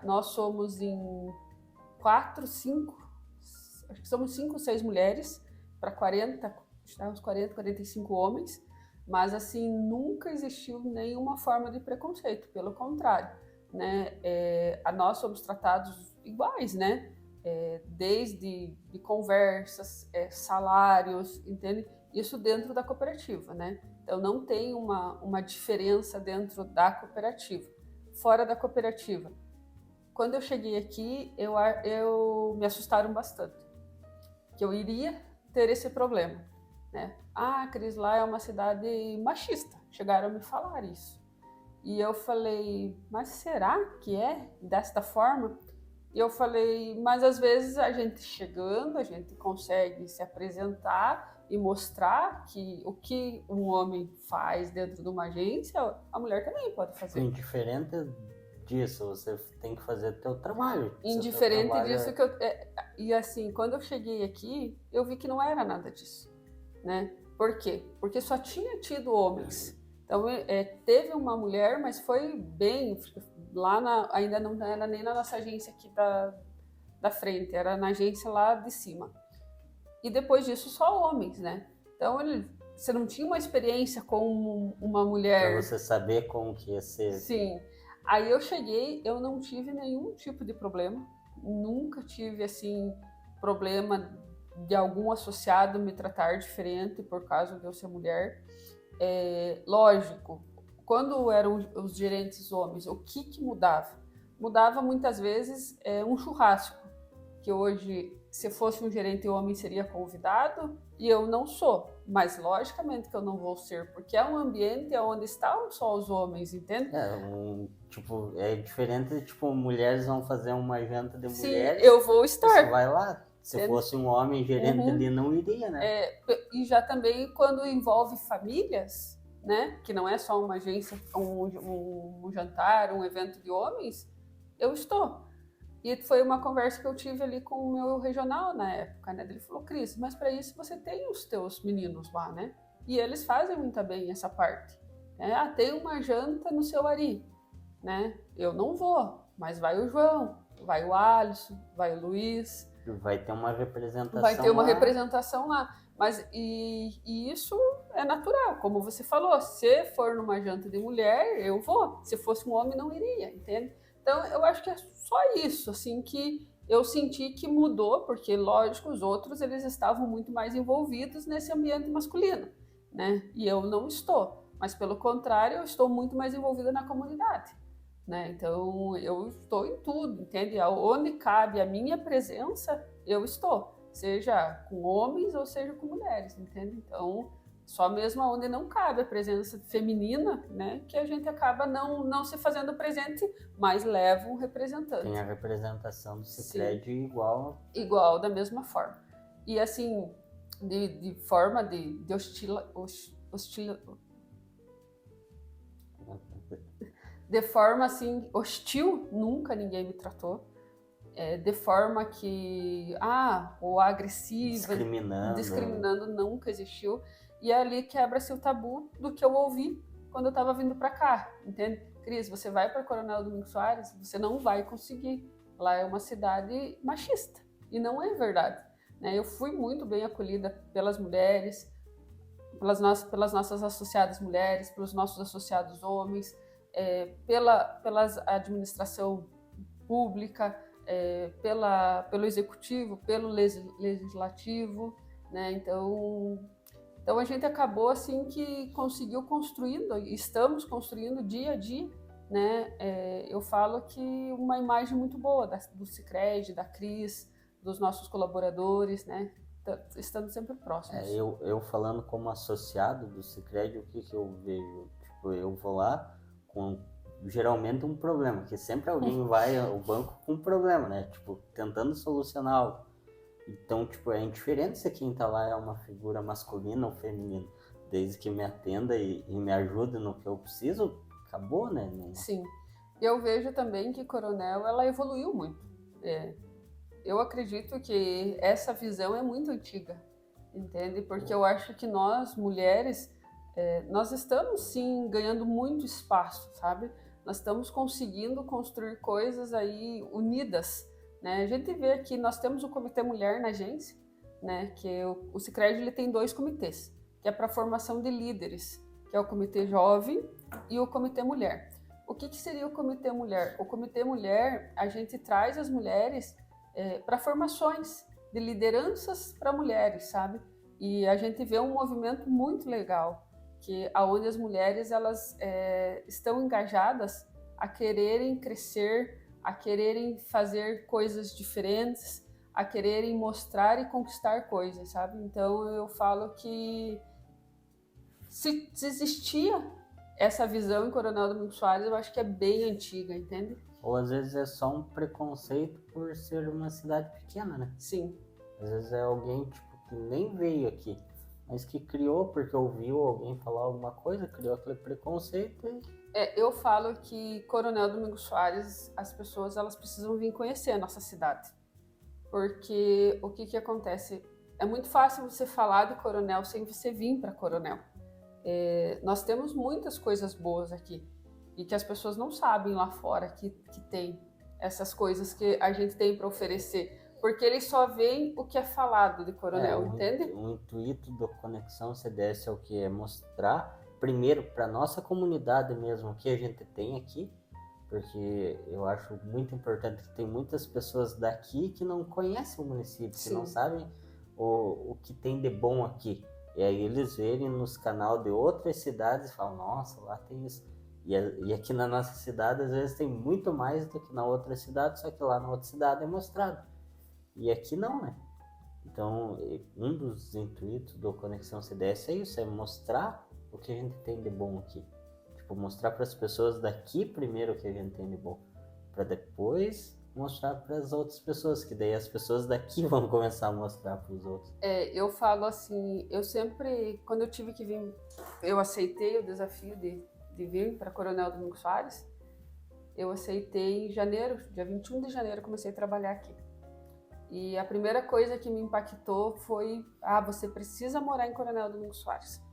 nós somos em 4, 5, acho que somos 5 ou 6 mulheres para 40, uns 40, 45 homens. Mas, assim, nunca existiu nenhuma forma de preconceito, pelo contrário, né? Nós somos tratados iguais, né? Desde de conversas, salários, entende? Isso dentro da cooperativa, né? Então, não tem uma diferença dentro da cooperativa. Fora da cooperativa, quando eu cheguei aqui, eu me assustaram bastante, que eu iria ter esse problema. Né? Cris, lá é uma cidade machista. Chegaram a me falar isso. E eu falei, mas será que é desta forma? E eu falei, mas às vezes a gente chegando, a gente consegue se apresentar e mostrar que o que um homem faz dentro de uma agência, a mulher também pode fazer. Indiferente disso, você tem que fazer teu trabalho. Indiferente disso que e assim, quando eu cheguei aqui, eu vi que não era nada disso. Né? Por quê? Porque só tinha tido homens. Então, teve uma mulher, mas foi bem... Lá ainda não era nem na nossa agência aqui da frente, era na agência lá de cima. E depois disso, só homens, né? Então, você não tinha uma experiência com uma mulher... Pra você saber como que ia ser. Sim. Aí eu cheguei, eu não tive nenhum tipo de problema. Nunca tive, assim, problema de algum associado me tratar diferente por causa de eu ser mulher. Lógico, quando eram os gerentes homens, o que mudava? Mudava muitas vezes um churrasco, que hoje, se fosse um gerente homem, seria convidado, e eu não sou. Mas, logicamente, que eu não vou ser, porque é um ambiente onde estão só os homens, entende? É diferente, tipo, mulheres vão fazer uma janta de mulheres. Sim, eu vou estar. Você vai lá. Se fosse um homem gerente ali, não iria, né? E já também quando envolve famílias, né? Que não é só uma agência, um jantar, um evento de homens, eu estou. E foi uma conversa que eu tive ali com o meu regional na época, né? Ele falou, Cris, mas para isso você tem os teus meninos lá, né? E eles fazem muito bem essa parte. Tem uma janta no seu Ari, né? Eu não vou, mas vai o João, vai o Alisson, vai o Luiz. Vai ter uma representação Vai ter uma representação lá. Mas e isso é natural, como você falou, se for numa janta de mulher, eu vou. Se fosse um homem, não iria, entende? Então, eu acho que é só isso, assim, que eu senti que mudou, porque, lógico, os outros, eles estavam muito mais envolvidos nesse ambiente masculino, né? E eu não estou. Mas, pelo contrário, eu estou muito mais envolvida na comunidade, né? Então, eu estou em tudo, entende? Onde cabe a minha presença, eu estou. Seja com homens ou seja com mulheres, entende? Então, só mesmo onde não cabe a presença feminina, né, que a gente acaba não se fazendo presente, mas leva um representante. Tem a representação do Sicredi igual. Igual, da mesma forma. E assim, de forma de de forma assim, hostil, nunca ninguém me tratou. De forma que, ou agressiva, discriminando nunca existiu. E ali quebra-se o tabu do que eu ouvi quando eu estava vindo para cá, entende? Cris, você vai para Coronel Domingos Soares, você não vai conseguir. Lá é uma cidade machista. E não é verdade, né? Eu fui muito bem acolhida pelas mulheres, pelas nossas associadas mulheres, pelos nossos associados homens, pela administração pública, pelo executivo, pelo legislativo, né? Então a gente acabou assim que conseguiu construindo, estamos construindo dia a dia, né? Eu falo que uma imagem muito boa do Sicredi, da Cris, dos nossos colaboradores, né? Estando sempre próximos. Eu falando como associado do Sicredi, o que eu vejo? Tipo, eu vou lá com geralmente um problema, que sempre alguém vai ao banco com um problema, né? Tipo, tentando solucionar algo. Então, tipo, é indiferente se quem tá lá é uma figura masculina ou feminina. Desde que me atenda e me ajude no que eu preciso, acabou, né? Sim. Eu vejo também que Coronel, ela evoluiu muito. Eu acredito que essa visão é muito antiga, entende? Porque eu acho que nós, mulheres, nós estamos, sim, ganhando muito espaço, sabe? Nós estamos conseguindo construir coisas aí unidas, né? A gente vê aqui, nós temos o Comitê Mulher na agência, né? Que o Sicredi ele tem 2 comitês, que é para formação de líderes, que é o Comitê Jovem e o Comitê Mulher. O que seria o Comitê Mulher? O Comitê Mulher, a gente traz as mulheres para formações de lideranças para mulheres, sabe? E a gente vê um movimento muito legal, que aonde as mulheres elas estão engajadas a quererem crescer, a quererem fazer coisas diferentes, a quererem mostrar e conquistar coisas, sabe? Então eu falo que se existia essa visão em Coronel Domingos Soares, eu acho que é bem antiga, entende? Ou às vezes é só um preconceito por ser uma cidade pequena, né? Sim. Às vezes é alguém tipo que nem veio aqui, mas que criou porque ouviu alguém falar alguma coisa, criou aquele preconceito e... Eu falo que Coronel Domingos Soares, as pessoas elas precisam vir conhecer a nossa cidade. Porque o que acontece? É muito fácil você falar de Coronel sem você vir para Coronel. Nós temos muitas coisas boas aqui e que as pessoas não sabem lá fora que tem essas coisas que a gente tem para oferecer. Porque eles só veem o que é falado de Coronel, entende? O intuito do Conexão CDS é o que? É mostrar, primeiro, para nossa comunidade mesmo, o que a gente tem aqui, porque eu acho muito importante que tem muitas pessoas daqui que não conhecem o município, Sim. Que não sabem o que tem de bom aqui. E aí eles verem nos canais de outras cidades e falam, nossa, lá tem isso. E aqui na nossa cidade, às vezes, tem muito mais do que na outra cidade, só que lá na outra cidade é mostrado. E aqui não, né? Então, um dos intuitos do Conexão CDS é isso, é mostrar o que a gente tem de bom aqui. Tipo, mostrar para as pessoas daqui primeiro o que a gente tem de bom, para depois mostrar para as outras pessoas, que daí as pessoas daqui vão começar a mostrar para os outros. Eu falo assim, eu sempre, quando eu tive que vir, eu aceitei o desafio de vir para Coronel Domingos Soares. Eu aceitei em janeiro, dia 21 de janeiro, comecei a trabalhar aqui. E a primeira coisa que me impactou foi, você precisa morar em Coronel Domingos Soares.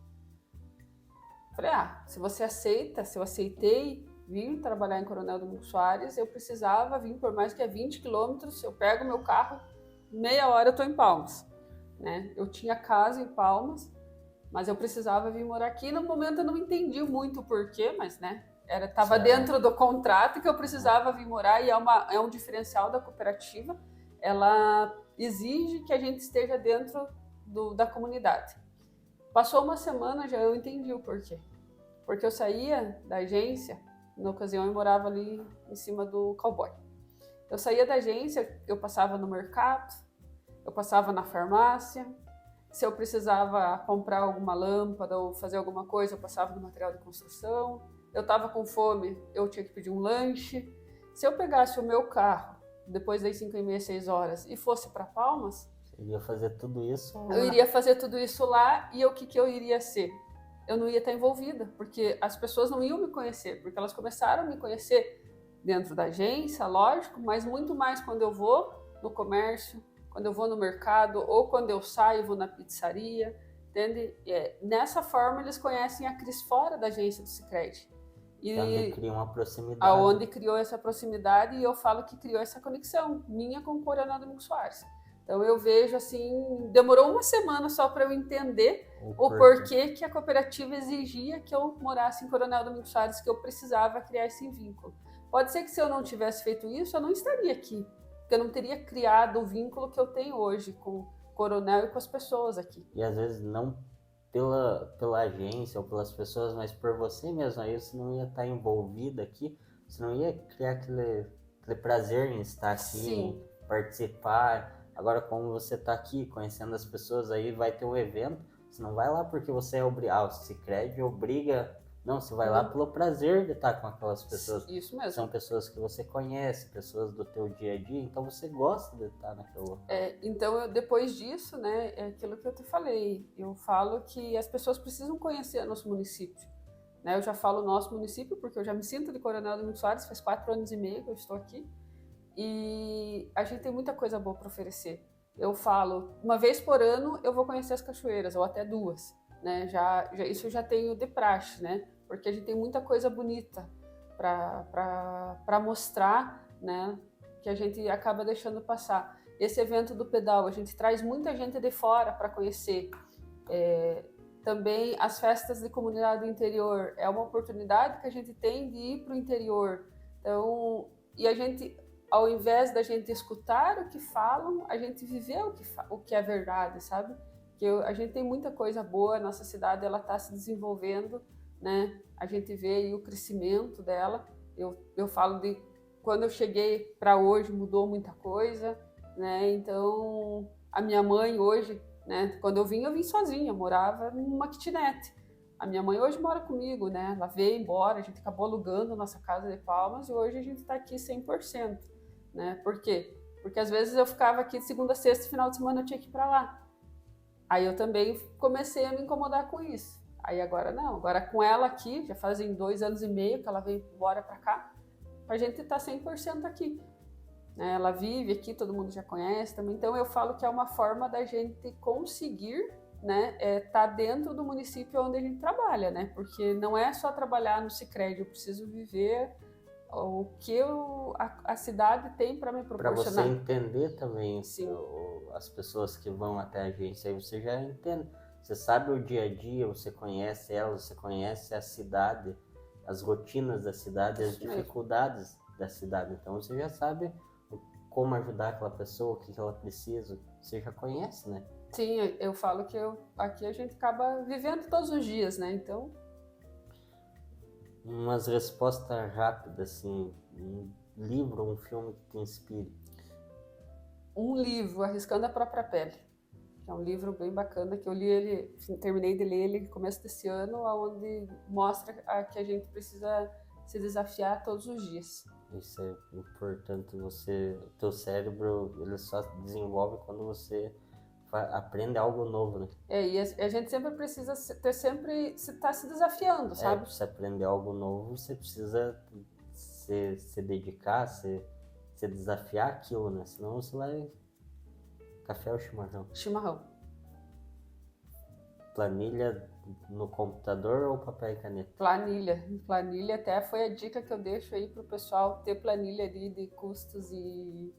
Falei, se você aceita, se eu aceitei vir trabalhar em Coronel Domingos Soares, eu precisava vir, por mais que é 20 quilômetros, eu pego meu carro, meia hora eu tô em Palmas, né? Eu tinha casa em Palmas, mas eu precisava vir morar aqui. No momento eu não entendi muito o porquê, mas, né, estava dentro do contrato que eu precisava vir morar, e é um diferencial da cooperativa. Ela exige que a gente esteja dentro da comunidade. Passou uma semana, já eu entendi o porquê. Porque eu saía da agência, na ocasião eu morava ali em cima do cowboy. Eu saía da agência, eu passava no mercado, eu passava na farmácia. Se eu precisava comprar alguma lâmpada ou fazer alguma coisa, eu passava no material de construção. Eu estava com fome, eu tinha que pedir um lanche. Se eu pegasse o meu carro, depois das 5h30, 6 horas, e fosse para Palmas... Você iria fazer tudo isso lá? Eu iria fazer tudo isso lá, e o que eu iria ser? Eu não ia estar envolvida, porque as pessoas não iam me conhecer, porque elas começaram a me conhecer dentro da agência, lógico, mas muito mais quando eu vou no comércio, quando eu vou no mercado, ou quando eu saio e vou na pizzaria, entende? Nessa forma, eles conhecem a Cris fora da agência do Sicredi. E onde cria uma proximidade. Aonde criou essa proximidade, e eu falo que criou essa conexão minha com o Coronel Domingos Soares. Então eu vejo assim, demorou uma semana só para eu entender o porquê que a cooperativa exigia que eu morasse em Coronel Domingos Soares, que eu precisava criar esse vínculo. Pode ser que se eu não tivesse feito isso, eu não estaria aqui, porque eu não teria criado o vínculo que eu tenho hoje com o Coronel e com as pessoas aqui. E às vezes não pela agência ou pelas pessoas, mas por você mesmo, aí você não ia estar envolvida aqui, você não ia criar aquele prazer em estar aqui, Sim, em participar. Agora, como você está aqui, conhecendo as pessoas, aí vai ter um evento, você não vai lá porque você é obrigado, o Sicredi obriga, não, você vai lá pelo prazer de estar com aquelas pessoas. Isso mesmo. São pessoas que você conhece, pessoas do teu dia a dia, então você gosta de estar naquele local. Então, depois disso, né, é aquilo que eu te falei, eu falo que as pessoas precisam conhecer nosso município. Né? Eu já falo nosso município porque eu já me sinto de Coronel Domingos Soares, faz 4 anos e meio que eu estou aqui. E a gente tem muita coisa boa para oferecer. Eu falo, uma vez por ano eu vou conhecer as cachoeiras, ou até 2, né? Isso eu já tenho de praxe, né? Porque a gente tem muita coisa bonita para mostrar, né? Que a gente acaba deixando passar. Esse evento do pedal, a gente traz muita gente de fora para conhecer. Também as festas de comunidade do interior, é uma oportunidade que a gente tem de ir para o interior. Então, e a gente, ao invés da gente escutar o que falam, a gente viver o que é verdade, sabe? Que a gente tem muita coisa boa, a nossa cidade ela está se desenvolvendo, né? A gente vê aí o crescimento dela. Eu falo de quando eu cheguei para hoje mudou muita coisa, né? Então a minha mãe hoje, né? Quando eu vim sozinha, morava numa kitnet. A minha mãe hoje mora comigo, né? Ela veio embora, a gente acabou alugando a nossa casa de Palmas e hoje a gente está aqui 100%. Né? Por quê? Porque às vezes eu ficava aqui de segunda a sexta, final de semana eu tinha que ir para lá. Aí eu também comecei a me incomodar com isso. Aí agora não, agora com ela aqui, já fazem 2 anos e meio que ela veio embora para cá, a gente tá 100% aqui. Né? Ela vive aqui, todo mundo já conhece também, então eu falo que é uma forma da gente conseguir, né, tá dentro do município onde a gente trabalha, né? Porque não é só trabalhar no Sicredi, eu preciso viver o que a cidade tem para me proporcionar. Para você entender também as pessoas que vão até a agência, aí você já entende. Você sabe o dia a dia, você conhece elas, você conhece a cidade, as rotinas da cidade, as dificuldades da cidade. Então você já sabe como ajudar aquela pessoa, o que ela precisa, você já conhece, né? Sim, eu falo que aqui a gente acaba vivendo todos os dias, né? Então... Umas respostas rápidas, assim, um livro, um filme que te inspire. Um livro, Arriscando a Própria Pele, que é um livro bem bacana, que eu li ele, terminei de ler ele no começo desse ano, onde mostra que a gente precisa se desafiar todos os dias. Isso é importante, o teu cérebro, ele só desenvolve quando você aprende algo novo, né? E a gente sempre precisa estar se desafiando, sabe? Pra você aprender algo novo, você precisa se dedicar, se desafiar aquilo, né? Senão você vai... Café ou chimarrão? Chimarrão. Planilha no computador ou papel e caneta? Planilha até foi a dica que eu deixo aí pro pessoal ter planilha ali de custos e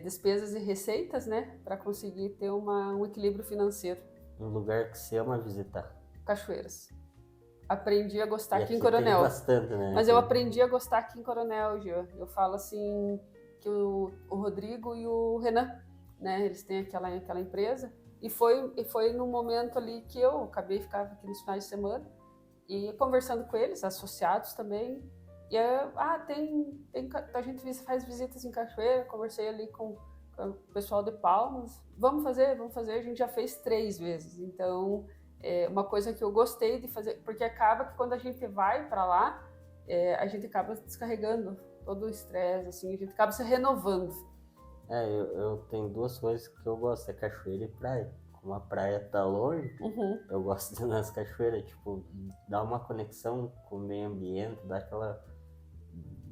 despesas e receitas, né? Para conseguir ter um equilíbrio financeiro. Um lugar que você ama visitar? Cachoeiras. Aprendi a gostar aqui em Tem Coronel. bastante, né? Mas eu aprendi a gostar aqui em Coronel, Gil. Eu falo assim que o Rodrigo e o Renan, né? Eles têm aquela empresa. E foi num momento ali que eu acabei ficava aqui nos finais de semana e conversando com eles, associados também. E a gente faz visitas em Cachoeira, conversei ali com o pessoal de Palmas. Vamos fazer, a gente já fez 3 vezes. Então, é uma coisa que eu gostei de fazer, porque acaba que quando a gente vai para lá, a gente acaba descarregando todo o estresse, assim, a gente acaba se renovando. Eu tenho 2 coisas que eu gosto, é cachoeira e praia. Como a praia tá longe, eu gosto de ir nas cachoeiras, tipo, dar uma conexão com o meio ambiente, dar aquela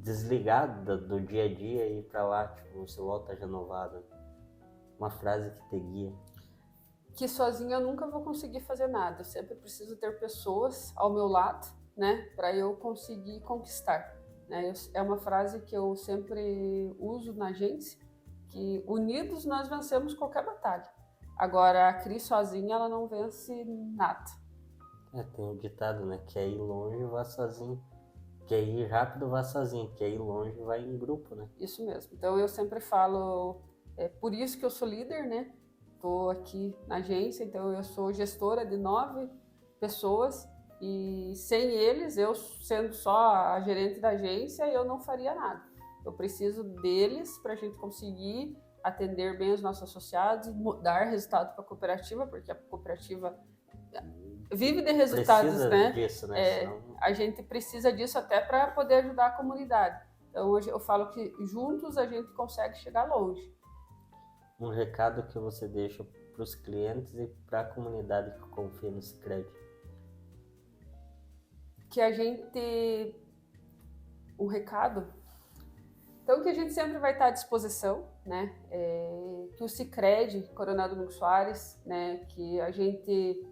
desligada do dia a dia e ir pra lá, tipo, o celular tá renovado. Uma frase que te guia. Que sozinha eu nunca vou conseguir fazer nada, eu sempre preciso ter pessoas ao meu lado, né, para eu conseguir conquistar. Né? É uma frase que eu sempre uso na agência, que unidos nós vencemos qualquer batalha. Agora, a Cris sozinha, ela não vence nada. Tem um ditado, né? Quer ir longe, vá sozinho. Quer ir rápido, vá sozinho. Quer ir longe, vai em grupo, né? Isso mesmo. Então, eu sempre falo, é por isso que eu sou líder, né? Estou aqui na agência, então eu sou gestora de 9 pessoas e sem eles, eu sendo só a gerente da agência, eu não faria nada. Eu preciso deles para a gente conseguir atender bem os nossos associados, dar resultado para a cooperativa, porque a cooperativa vive de resultados, precisa né? Disso, né? Senão... A gente precisa disso até para poder ajudar a comunidade. Então hoje eu falo que juntos a gente consegue chegar longe. Um recado que você deixa para os clientes e para a comunidade que confia no Sicredi? Que a gente... Um recado... Então, que a gente sempre vai estar à disposição, né? Que o Sicredi, Coronel Domingos Soares, né? Que a gente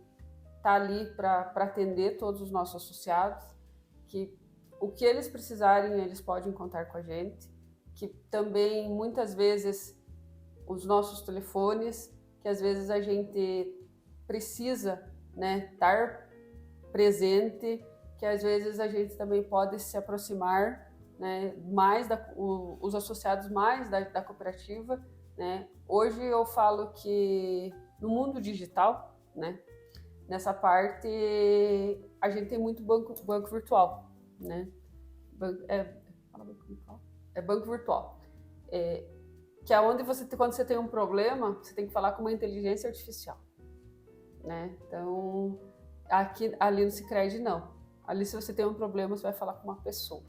está ali para atender todos os nossos associados, que o que eles precisarem, eles podem contar com a gente, que também, muitas vezes, os nossos telefones, que às vezes a gente precisa, né, estar presente, que às vezes a gente também pode se aproximar, né, mais os associados mais da cooperativa, né? Hoje eu falo que no mundo digital, né, nessa parte a gente tem muito banco virtual, né? Banco virtual. Que é onde quando você tem um problema, você tem que falar com uma inteligência artificial, né? Então, ali no Sicredi não. Ali se você tem um problema, você vai falar com uma pessoa.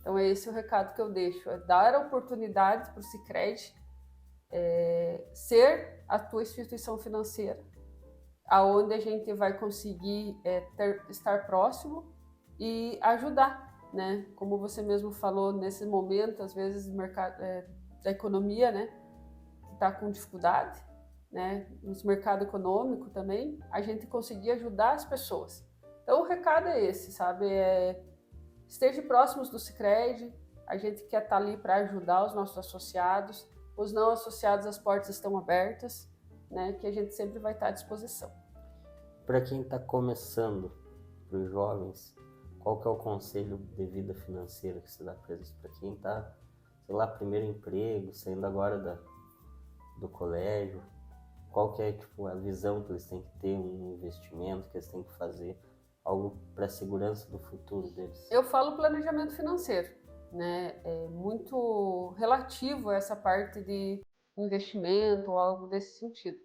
Então, esse é o recado que eu deixo, é dar a oportunidade para o Sicredi ser a tua instituição financeira, aonde a gente vai conseguir estar próximo e ajudar, né? Como você mesmo falou, nesse momento, às vezes, da economia, né, que está com dificuldade, né, no mercado econômico também, a gente conseguir ajudar as pessoas. Então, o recado é esse, sabe? Esteja próximos do Sicredi, a gente quer estar ali para ajudar os nossos associados, os não associados, as portas estão abertas, né, que a gente sempre vai estar à disposição. Para quem está começando, para os jovens, qual que é o conselho de vida financeira que você dá para eles? Para quem está, sei lá, primeiro emprego, saindo agora do colégio, qual que é tipo, a visão que eles têm que ter, um investimento que eles têm que fazer algo para a segurança do futuro deles? Eu falo planejamento financeiro, né? É muito relativo a essa parte de investimento ou algo desse sentido.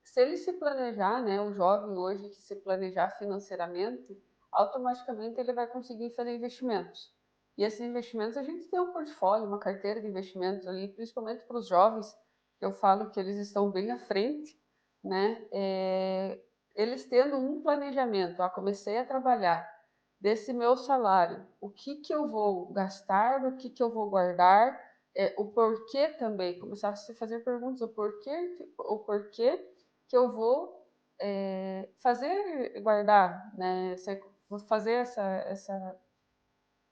Se ele se planejar, né, o jovem hoje que se planejar financeiramente, automaticamente ele vai conseguir fazer investimentos. E esses investimentos a gente tem um portfólio, uma carteira de investimentos ali, principalmente para os jovens, eu falo que eles estão bem à frente, né? Eles tendo um planejamento, comecei a trabalhar desse meu salário, o que que eu vou gastar, o que que eu vou guardar, o porquê também, começar a se fazer perguntas, o porquê que eu vou fazer guardar, né? Vou fazer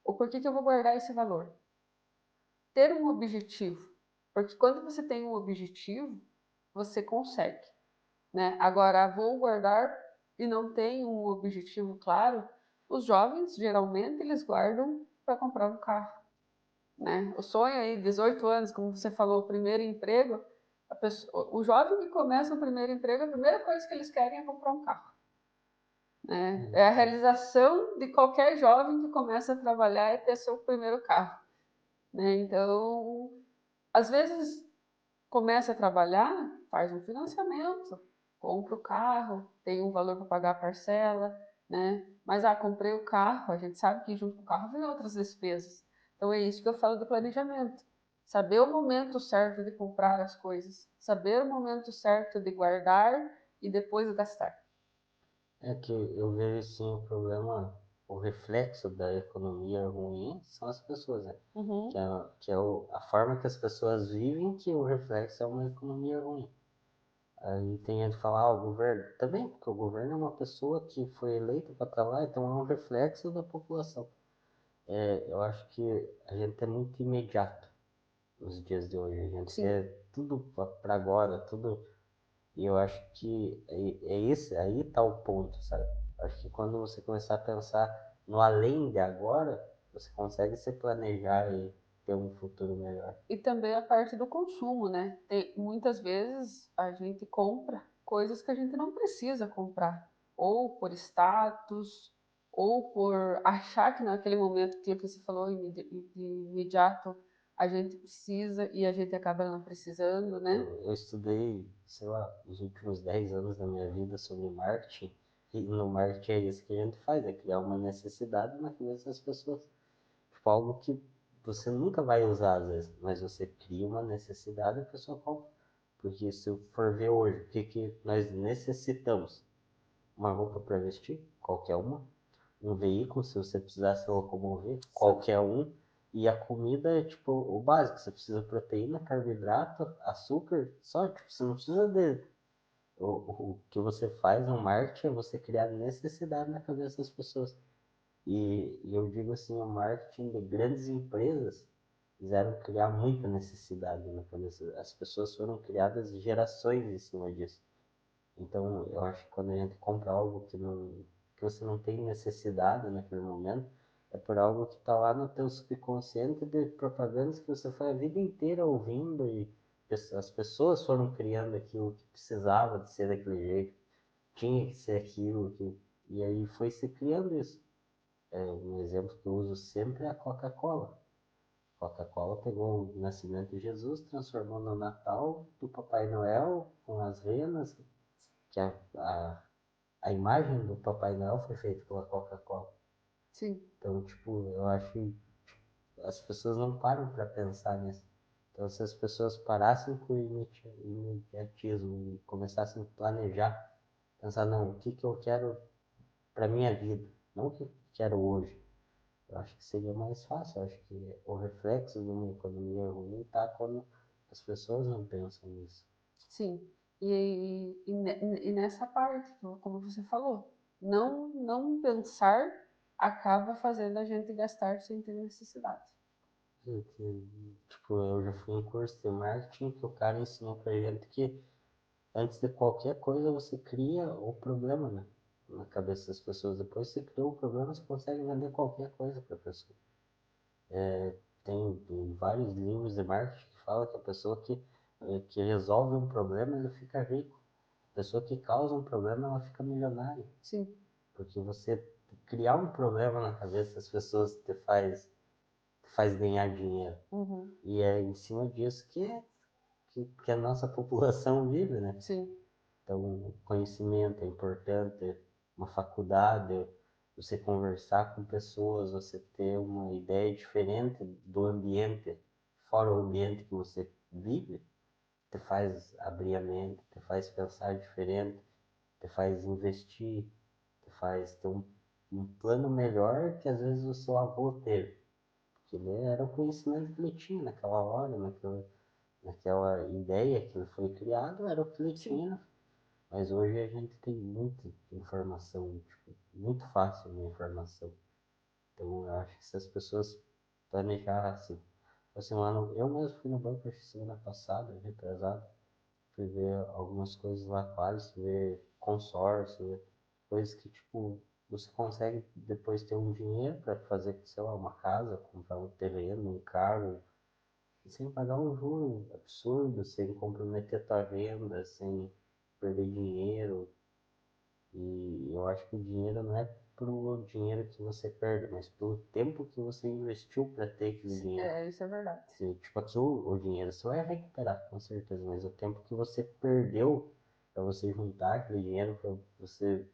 o porquê que eu vou guardar esse valor. Ter um objetivo, porque quando você tem um objetivo, você consegue, né? Agora, vou guardar e não tem um objetivo claro, os jovens geralmente eles guardam para comprar um carro, né? O sonho aí, 18 anos, como você falou, o primeiro emprego, o jovem que começa o primeiro emprego, a primeira coisa que eles querem é comprar um carro, né? É a realização de qualquer jovem que começa a trabalhar é ter seu primeiro carro, né? Então, às vezes começa a trabalhar, faz um financiamento, compra o carro, tem um valor para pagar a parcela, né? Mas comprei o carro, a gente sabe que junto com o carro vem outras despesas. Então é isso que eu falo do planejamento. Saber o momento certo de comprar as coisas, saber o momento certo de guardar e depois gastar. É que eu vejo assim o problema, o reflexo da economia ruim são as pessoas, né? Uhum. A forma que as pessoas vivem que o reflexo é uma economia ruim. Aí tem gente que fala, o governo também, porque o governo é uma pessoa que foi eleita para estar lá, então é um reflexo da população. Eu acho que a gente é muito imediato nos dias de hoje, a gente Sim. quer tudo para agora, tudo. E eu acho que esse, aí tá o ponto, sabe? Acho que quando você começar a pensar no além de agora, você consegue se planejar e ter um futuro melhor. E também a parte do consumo, né? Muitas vezes a gente compra coisas que a gente não precisa comprar, ou por status, ou por achar que naquele momento que você falou de imediato a gente precisa e a gente acaba não precisando, né? Eu estudei, sei lá, os últimos 10 anos da minha vida sobre marketing, e no marketing é isso que a gente faz, é criar uma necessidade na cabeça das pessoas. Tipo, algo que você nunca vai usar às vezes, mas você cria uma necessidade e a pessoa compra. Porque se eu for ver hoje, o que, que nós necessitamos? Uma roupa para vestir, qualquer uma. Um veículo, se você precisar se locomover, qualquer um. E a comida é tipo o básico, você precisa de proteína, carboidrato, açúcar, só, tipo, você não precisa de. O que você faz no marketing é você criar necessidade na cabeça das pessoas. E eu digo assim, o marketing de grandes empresas fizeram criar muita necessidade na cabeça. As pessoas foram criadas gerações em cima disso. Então, eu acho que quando a gente compra algo que você não tem necessidade naquele momento, é por algo que está lá no teu subconsciente de propagandas que você foi a vida inteira ouvindo e as pessoas foram criando aquilo que precisava de ser daquele jeito, tinha que ser aquilo, e aí foi se criando isso. Um exemplo que eu uso sempre é a Coca-Cola. Coca-Cola pegou o nascimento de Jesus, transformou no Natal do Papai Noel com as renas, que a imagem do Papai Noel foi feita pela Coca-Cola. Sim. Então, tipo, eu acho que as pessoas não param para pensar nisso. Então, se as pessoas parassem com o imediatismo e começassem a planejar, pensar, não, o que que eu quero para minha vida, não o que eu quero hoje. Eu acho que seria mais fácil. Eu acho que o reflexo de uma economia ruim está quando as pessoas não pensam nisso. Sim. E nessa parte, como você falou, não pensar acaba fazendo a gente gastar sem ter necessidade. Tipo, eu já fui em curso de marketing que o cara ensinou pra gente que antes de qualquer coisa você cria o problema, né? Na cabeça das pessoas. Depois você criou o problema, você consegue vender qualquer coisa pra pessoa. Tem vários livros de marketing que falam que a pessoa que resolve um problema, ele fica rico. A pessoa que causa um problema, ela fica milionária. Sim. Porque você criar um problema na cabeça das pessoas te faz ganhar dinheiro. E é em cima disso que a nossa população vive, né? Sim. Então, conhecimento é importante, uma faculdade, você conversar com pessoas, você ter uma ideia diferente do ambiente, fora o ambiente que você vive, te faz abrir a mente, te faz pensar diferente, te faz investir, te faz ter um plano melhor que às vezes o seu avô teve. Porque ele era o conhecimento que ele tinha naquela hora, naquela ideia que ele foi criado, era o que ele tinha. Mas hoje a gente tem muita informação, tipo, muito fácil a informação. Então eu acho que se as pessoas planejassem, assim, eu mesmo fui no banco acho que semana passada, retrasado, fui ver algumas coisas lá quase, ver consórcio, ver coisas que tipo, você consegue depois ter um dinheiro para fazer, sei lá, uma casa, comprar um terreno, um carro, sem pagar um juro absurdo, sem comprometer tua renda, sem perder dinheiro. E eu acho que o dinheiro não é pro dinheiro que você perde, mas pelo tempo que você investiu para ter aquele dinheiro. Isso é verdade. Tipo, aqui o dinheiro você vai recuperar, com certeza, mas o tempo que você perdeu para você juntar aquele dinheiro, para você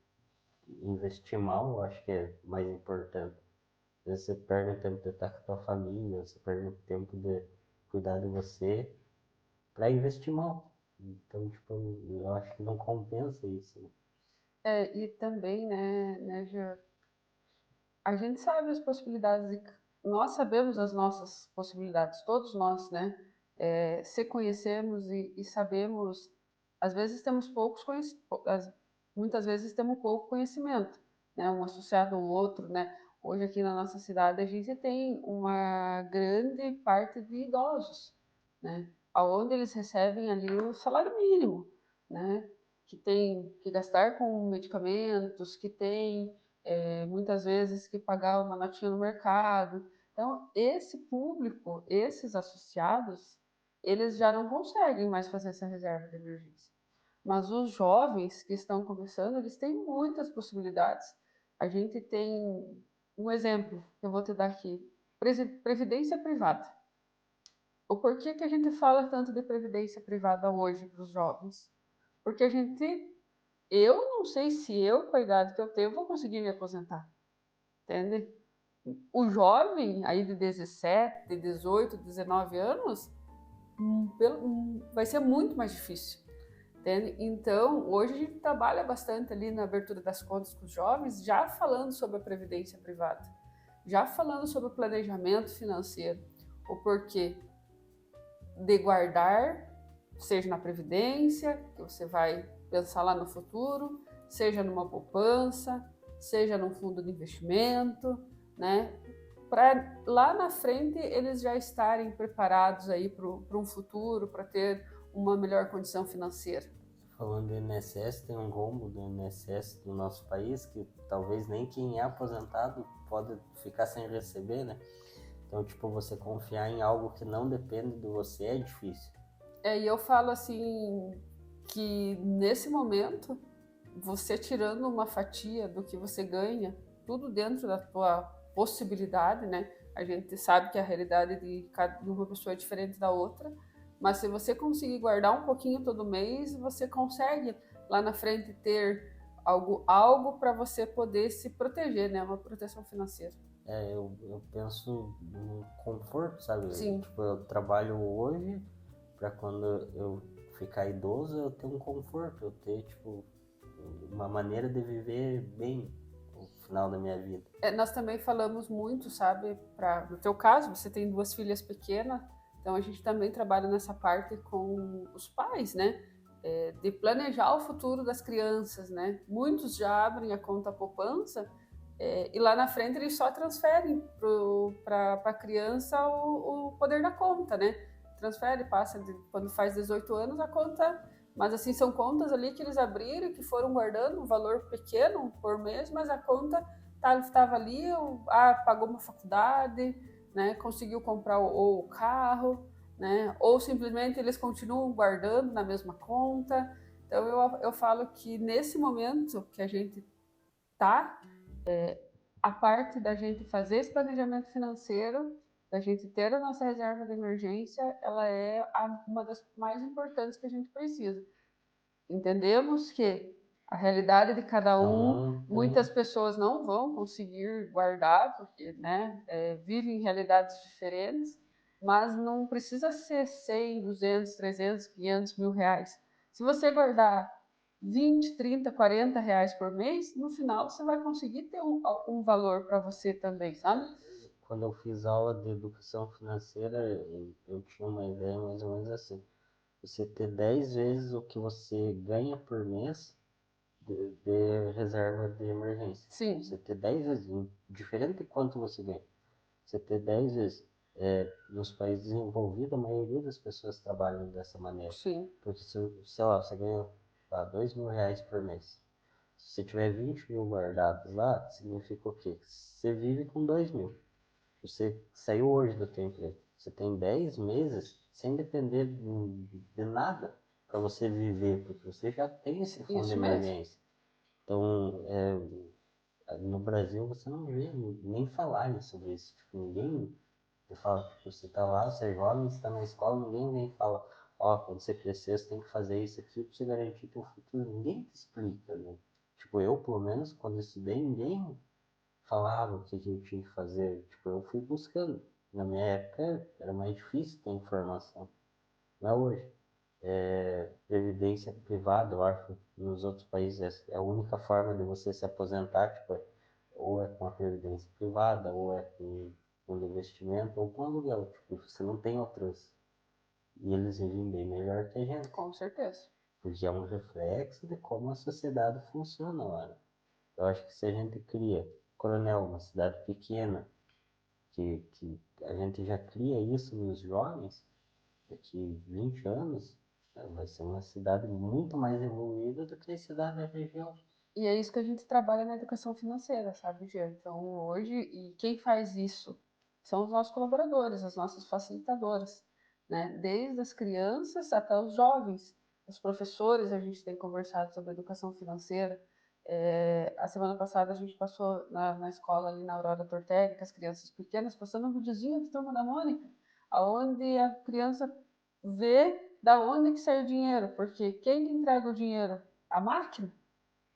investir mal, eu acho que é mais importante. Às vezes você perde o tempo de estar com a tua família, você perde o tempo de cuidar de você para investir mal. Então, tipo, eu acho que não compensa isso. E também, né, Gê, a gente sabe as possibilidades, nós sabemos as nossas possibilidades, todos nós, né? Se conhecemos e sabemos, às vezes temos muitas vezes temos pouco conhecimento, né? Um associado ao outro, né? Hoje aqui na nossa cidade a gente tem uma grande parte de idosos, né? Aonde eles recebem ali o salário mínimo, né? Que tem que gastar com medicamentos, que tem muitas vezes que pagar uma notinha no mercado. Então, esse público, esses associados, eles já não conseguem mais fazer essa reserva de emergência. Mas os jovens que estão começando, eles têm muitas possibilidades. A gente tem um exemplo que eu vou te dar aqui: previdência privada. O porquê que a gente fala tanto de previdência privada hoje para os jovens? Porque eu não sei se eu, com a idade que eu tenho, vou conseguir me aposentar. Entende? O jovem aí de 17, 18, 19 anos, vai ser muito mais difícil. Entende? Então, hoje a gente trabalha bastante ali na abertura das contas com os jovens, já falando sobre a previdência privada, já falando sobre o planejamento financeiro, o porquê de guardar, seja na previdência, que você vai pensar lá no futuro, seja numa poupança, seja num fundo de investimento, né? Para lá na frente eles já estarem preparados aí para um futuro, para ter uma melhor condição financeira. Falando do INSS, tem um rombo do INSS no nosso país que talvez nem quem é aposentado pode ficar sem receber, né? Então, tipo, você confiar em algo que não depende de você é difícil. E eu falo assim que nesse momento, você tirando uma fatia do que você ganha, tudo dentro da tua possibilidade, né? A gente sabe que a realidade de uma pessoa é diferente da outra, mas se você conseguir guardar um pouquinho todo mês, você consegue lá na frente ter algo para você poder se proteger, né? Uma proteção financeira. Eu penso no conforto, sabe? Sim. Tipo, eu trabalho hoje para quando eu ficar idoso eu ter um conforto, eu ter, tipo, uma maneira de viver bem no final da minha vida. Nós também falamos muito, sabe, no teu caso, você tem 2 filhas pequenas, então a gente também trabalha nessa parte com os pais, né, de planejar o futuro das crianças, né. Muitos já abrem a conta poupança e lá na frente eles só transferem para a criança o poder da conta, né. Transfere, passa quando faz 18 anos a conta. Mas assim, são contas ali que eles abriram, que foram guardando um valor pequeno por mês, mas a conta estava ali, pagou uma faculdade, né, conseguiu comprar o carro, né, ou simplesmente eles continuam guardando na mesma conta. Então eu falo que nesse momento que a gente está, a parte da gente fazer esse planejamento financeiro, da gente ter a nossa reserva de emergência, ela é uma das mais importantes que a gente precisa. Entendemos que a realidade de cada um, muitas pessoas não vão conseguir guardar, porque né, vivem em realidades diferentes, mas não precisa ser 100, 200, 300, 500 mil reais. Se você guardar 20, 30, 40 reais por mês, no final você vai conseguir ter um valor para você também, sabe? Quando eu fiz aula de educação financeira, eu tinha uma ideia mais ou menos assim. Você ter 10 vezes o que você ganha por mês de reserva de emergência. Sim. Você ter 10 vezes, diferente de quanto você ganha. Você ter 10 vezes. Nos países desenvolvidos, a maioria das pessoas trabalham dessa maneira. Sim. Porque, sei lá, você ganha R$ 2.000 por mês. Se você tiver 20 mil guardados lá, significa o quê? Você vive com 2.000. Você saiu hoje do teu emprego. Você tem 10 meses sem depender de nada para você viver, porque você já tem esse fundo de emergência. Então, no Brasil você não vê nem falar sobre isso. Tipo, ninguém fala, tipo, você tá lá, você é jovem, você tá na escola, ninguém vem e fala, ó, quando você crescer você tem que fazer isso aqui para você garantir teu futuro. Ninguém te explica, né? Tipo, eu, pelo menos, quando eu estudei, ninguém falava o que a gente tinha que fazer. Tipo, eu fui buscando. Na minha época era mais difícil ter informação. Não é hoje. Previdência privada, eu acho, nos outros países é a única forma de você se aposentar, tipo, ou é com a previdência privada, ou é com investimento, ou com aluguel. Tipo, você não tem outras. E eles vivem bem melhor que a gente. Com certeza. Porque é um reflexo de como a sociedade funciona lá, né? Eu acho que se a gente cria Coronel, uma cidade pequena, que a gente já cria isso nos jovens, daqui 20 anos, vai ser uma cidade muito mais evoluída do que a cidade da região. E é isso que a gente trabalha na educação financeira, sabe, Gê? Então, hoje, e quem faz isso são os nossos colaboradores, as nossas facilitadoras, né? Desde as crianças até os jovens. Os professores, a gente tem conversado sobre educação financeira. A semana passada a gente passou na escola ali na Aurora Tortelli, com as crianças pequenas, passando um videozinho de Turma da Mônica, onde a criança vê da onde que sai o dinheiro, porque quem entrega o dinheiro? A máquina?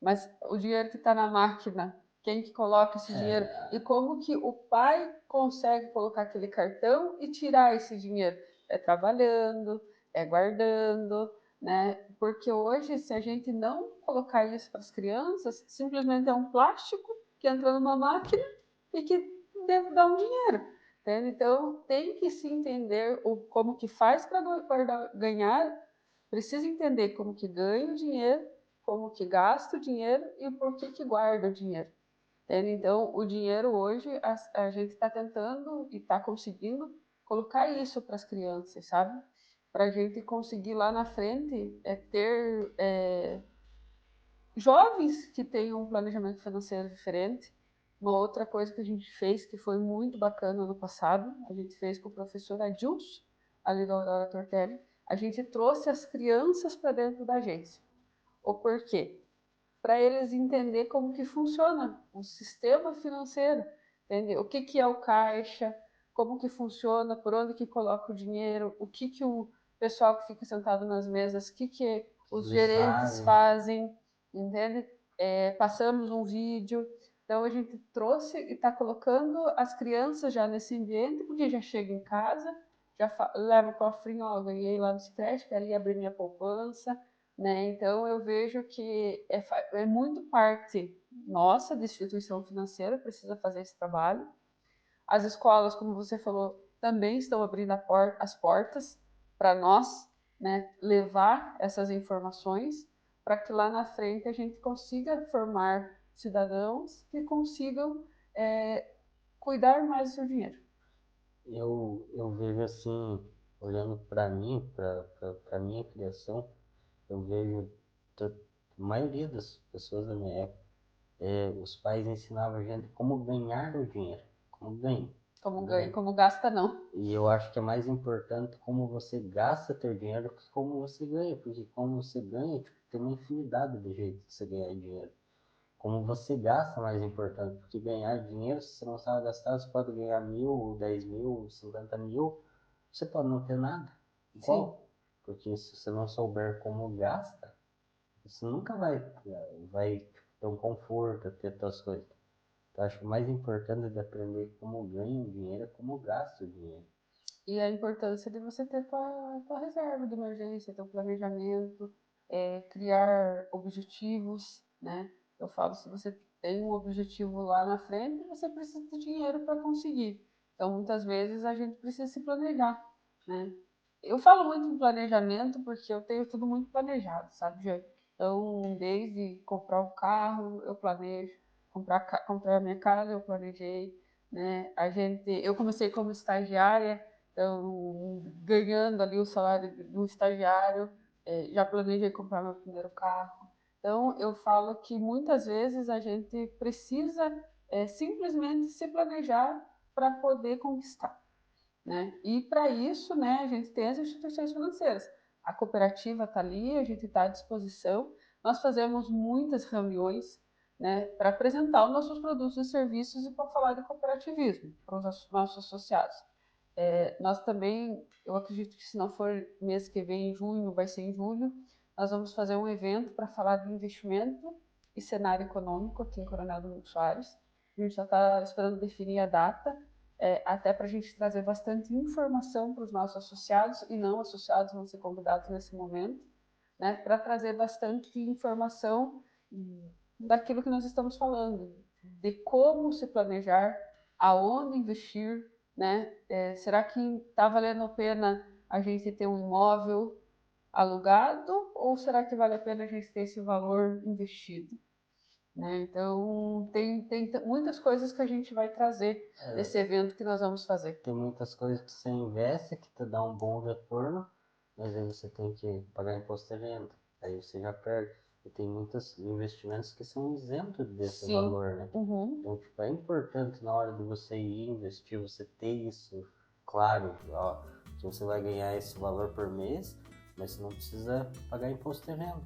Mas o dinheiro que está na máquina, quem que coloca esse dinheiro? E como que o pai consegue colocar aquele cartão e tirar esse dinheiro? É trabalhando, é guardando, né? Porque hoje, se a gente não colocar isso para as crianças, simplesmente é um plástico que entra numa máquina e que deve dar um dinheiro. Entende? Então, tem que se entender como que faz para ganhar, precisa entender como que ganha o dinheiro, como que gasta o dinheiro e por que guarda o dinheiro. Entende? Então, o dinheiro hoje, a gente está tentando e está conseguindo colocar isso para as crianças, sabe? Para a gente conseguir lá na frente ter jovens que tenham um planejamento financeiro diferente. Uma outra coisa que a gente fez que foi muito bacana no passado, a gente fez com o professor Adilson, ali da Aurora Tortelli, a gente trouxe as crianças para dentro da agência. O porquê? Para eles entender como que funciona o sistema financeiro, entende? O que é o caixa, como que funciona, por onde que coloca o dinheiro, o que o pessoal que fica sentado nas mesas, o que os gerentes fazem, entende? Passamos um vídeo, então a gente trouxe e está colocando as crianças já nesse ambiente, porque já chega em casa, já leva o cofrinho, ó, ganhei lá no Cicred, quero ir abrir minha poupança, né? Então eu vejo que é muito parte nossa de instituição financeira, precisa fazer esse trabalho. As escolas, como você falou, também estão abrindo as portas para nós, né, levar essas informações para que lá na frente a gente consiga formar cidadãos que consigam cuidar mais do seu dinheiro. Eu vejo assim, olhando para mim, para minha criação, eu vejo a maioria das pessoas da minha época, os pais ensinavam a gente como ganhar o dinheiro, como ganhar. Como ganha, como gasta não. E eu acho que é mais importante como você gasta teu dinheiro do que como você ganha, porque como você ganha, tipo, tem uma infinidade de jeitos de você ganhar dinheiro. como você gasta mais importante, porque ganhar dinheiro, se você não sabe gastar, você pode ganhar 1.000, 10.000, 50.000, você pode não ter nada, igual, porque se você não souber como gasta, você nunca vai ter um conforto, ter suas coisas. Então, acho que o mais importante de aprender como ganha o dinheiro é como gasta o dinheiro. E a importância de você ter tua reserva de emergência, teu planejamento, criar objetivos, né? Eu falo, se você tem um objetivo lá na frente, você precisa de dinheiro para conseguir. Então, muitas vezes, a gente precisa se planejar, né? Eu falo muito em planejamento porque eu tenho tudo muito planejado, sabe, Jô? Então, desde comprar um carro, eu planejo. Comprar a minha casa, eu planejei, né? Eu comecei como estagiária, então, ganhando ali o salário do estagiário, já planejei comprar meu primeiro carro. Então, eu falo que muitas vezes a gente precisa simplesmente se planejar para poder conquistar, né? E para isso, né, a gente tem as instituições financeiras. A cooperativa está ali, a gente está à disposição. Nós fazemos muitas reuniões, né, para apresentar os nossos produtos e serviços e para falar de cooperativismo para os nossos associados. Nós também, eu acredito que se não for mês que vem, em junho, vai ser em julho, nós vamos fazer um evento para falar de investimento e cenário econômico aqui em Coronel Domingos Soares. A gente já está esperando definir a data, até para a gente trazer bastante informação para os nossos associados, e não associados vão ser convidados nesse momento, né, para trazer bastante informação daquilo que nós estamos falando, de como se planejar, aonde investir, né? Será que está valendo a pena a gente ter um imóvel alugado ou será que vale a pena a gente ter esse valor investido? Né? Então, tem muitas coisas que a gente vai trazer nesse evento que nós vamos fazer. Tem muitas coisas que você investe que te dá um bom retorno, mas aí você tem que pagar imposto de renda. Aí você já perde. E tem muitos investimentos que são isentos desse Sim. valor, né? Uhum. Então, tipo, é importante na hora de você ir investir, você ter isso claro, ó, que você vai ganhar esse valor por mês, mas você não precisa pagar imposto de renda.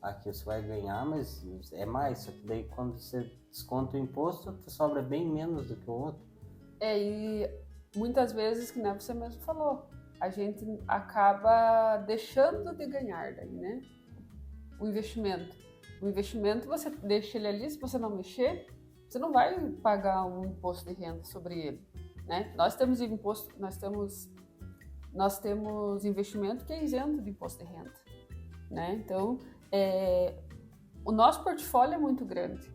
Aqui você vai ganhar, mas é mais, só que daí quando você desconta o imposto, te sobra bem menos do que o outro. E muitas vezes, que nem você mesmo falou, a gente acaba deixando de ganhar daí, né? O investimento. O investimento, você deixa ele ali, se você não mexer, você não vai pagar um imposto de renda sobre ele, né? Nós temos investimento que é isento de imposto de renda, né? Então, o nosso portfólio é muito grande,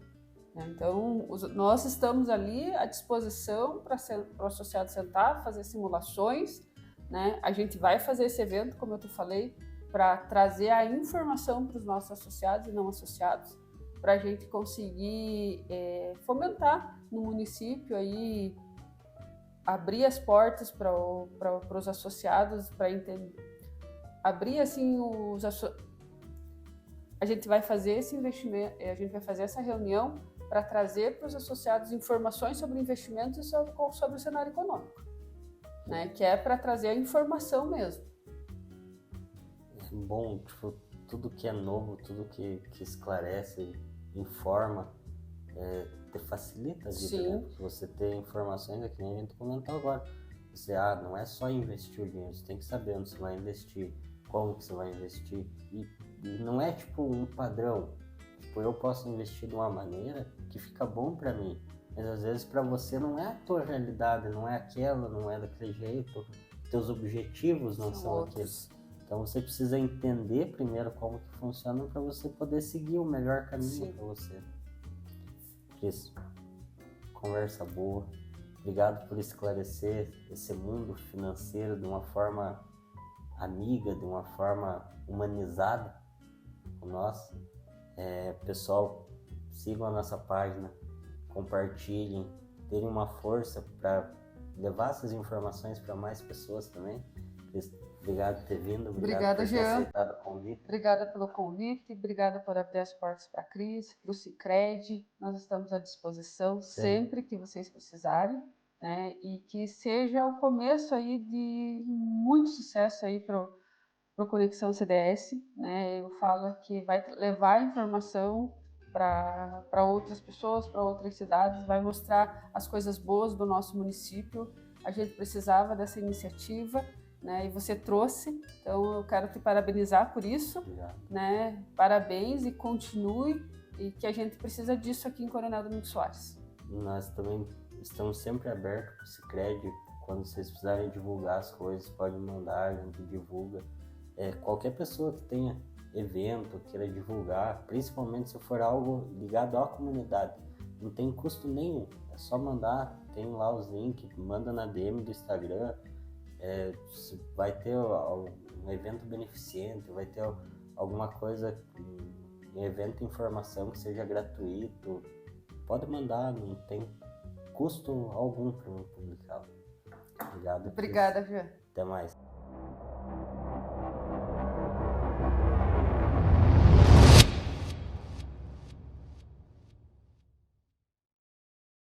né? Então, nós estamos ali à disposição para o associado sentar, fazer simulações, né? A gente vai fazer esse evento, como eu te falei, para trazer a informação para os nossos associados e não associados, para a gente conseguir fomentar no município aí, abrir as portas para os associados, para entender, abrir assim a gente vai fazer esse investimento, a gente vai fazer essa reunião para trazer para os associados informações sobre investimentos e sobre o cenário econômico, né? Que é para trazer a informação mesmo. Bom, tipo, tudo que é novo, tudo que esclarece, informa, te facilita a vida, Sim. né? Você ter informações, é que nem a gente comentou agora. Você, não é só investir o dinheiro, você tem que saber onde você vai investir, como que você vai investir, e não é tipo um padrão. Tipo, eu posso investir de uma maneira que fica bom para mim, mas às vezes para você não é a tua realidade, não é aquela, não é daquele jeito, teus objetivos não são aqueles. Então você precisa entender primeiro como que funciona para você poder seguir o melhor caminho para você. Cris, conversa boa. Obrigado por esclarecer esse mundo financeiro de uma forma amiga, de uma forma humanizada com nós. Pessoal, sigam a nossa página, compartilhem, terem uma força para levar essas informações para mais pessoas também. Cris, obrigado por ter vindo, Obrigada, por ter Jean. aceitado o convite. Obrigada pelo convite, obrigada por abrir as portas para a Cris, para o Sicredi. Nós estamos à disposição sempre que vocês precisarem, né? E que seja o começo aí de muito sucesso aí para o Conexão CDS, né? Eu falo que vai levar informação para outras pessoas, para outras cidades, vai mostrar as coisas boas do nosso município. A gente precisava dessa iniciativa, né? E você trouxe, então eu quero te parabenizar por isso, né? Parabéns e continue, e que a gente precisa disso aqui em Coronel Domingos Soares. Nós também estamos sempre abertos para o Sicredi. Quando vocês precisarem divulgar as coisas, pode mandar, a gente divulga. Qualquer pessoa que tenha evento, queira divulgar, principalmente se for algo ligado à comunidade, não tem custo nenhum, é só mandar, tem lá os links, manda na DM do Instagram. Vai ter um evento beneficente, vai ter alguma coisa, um evento de informação que seja gratuito, pode mandar, não tem custo algum para mim publicar. Obrigado. Obrigada, Fê. Até mais.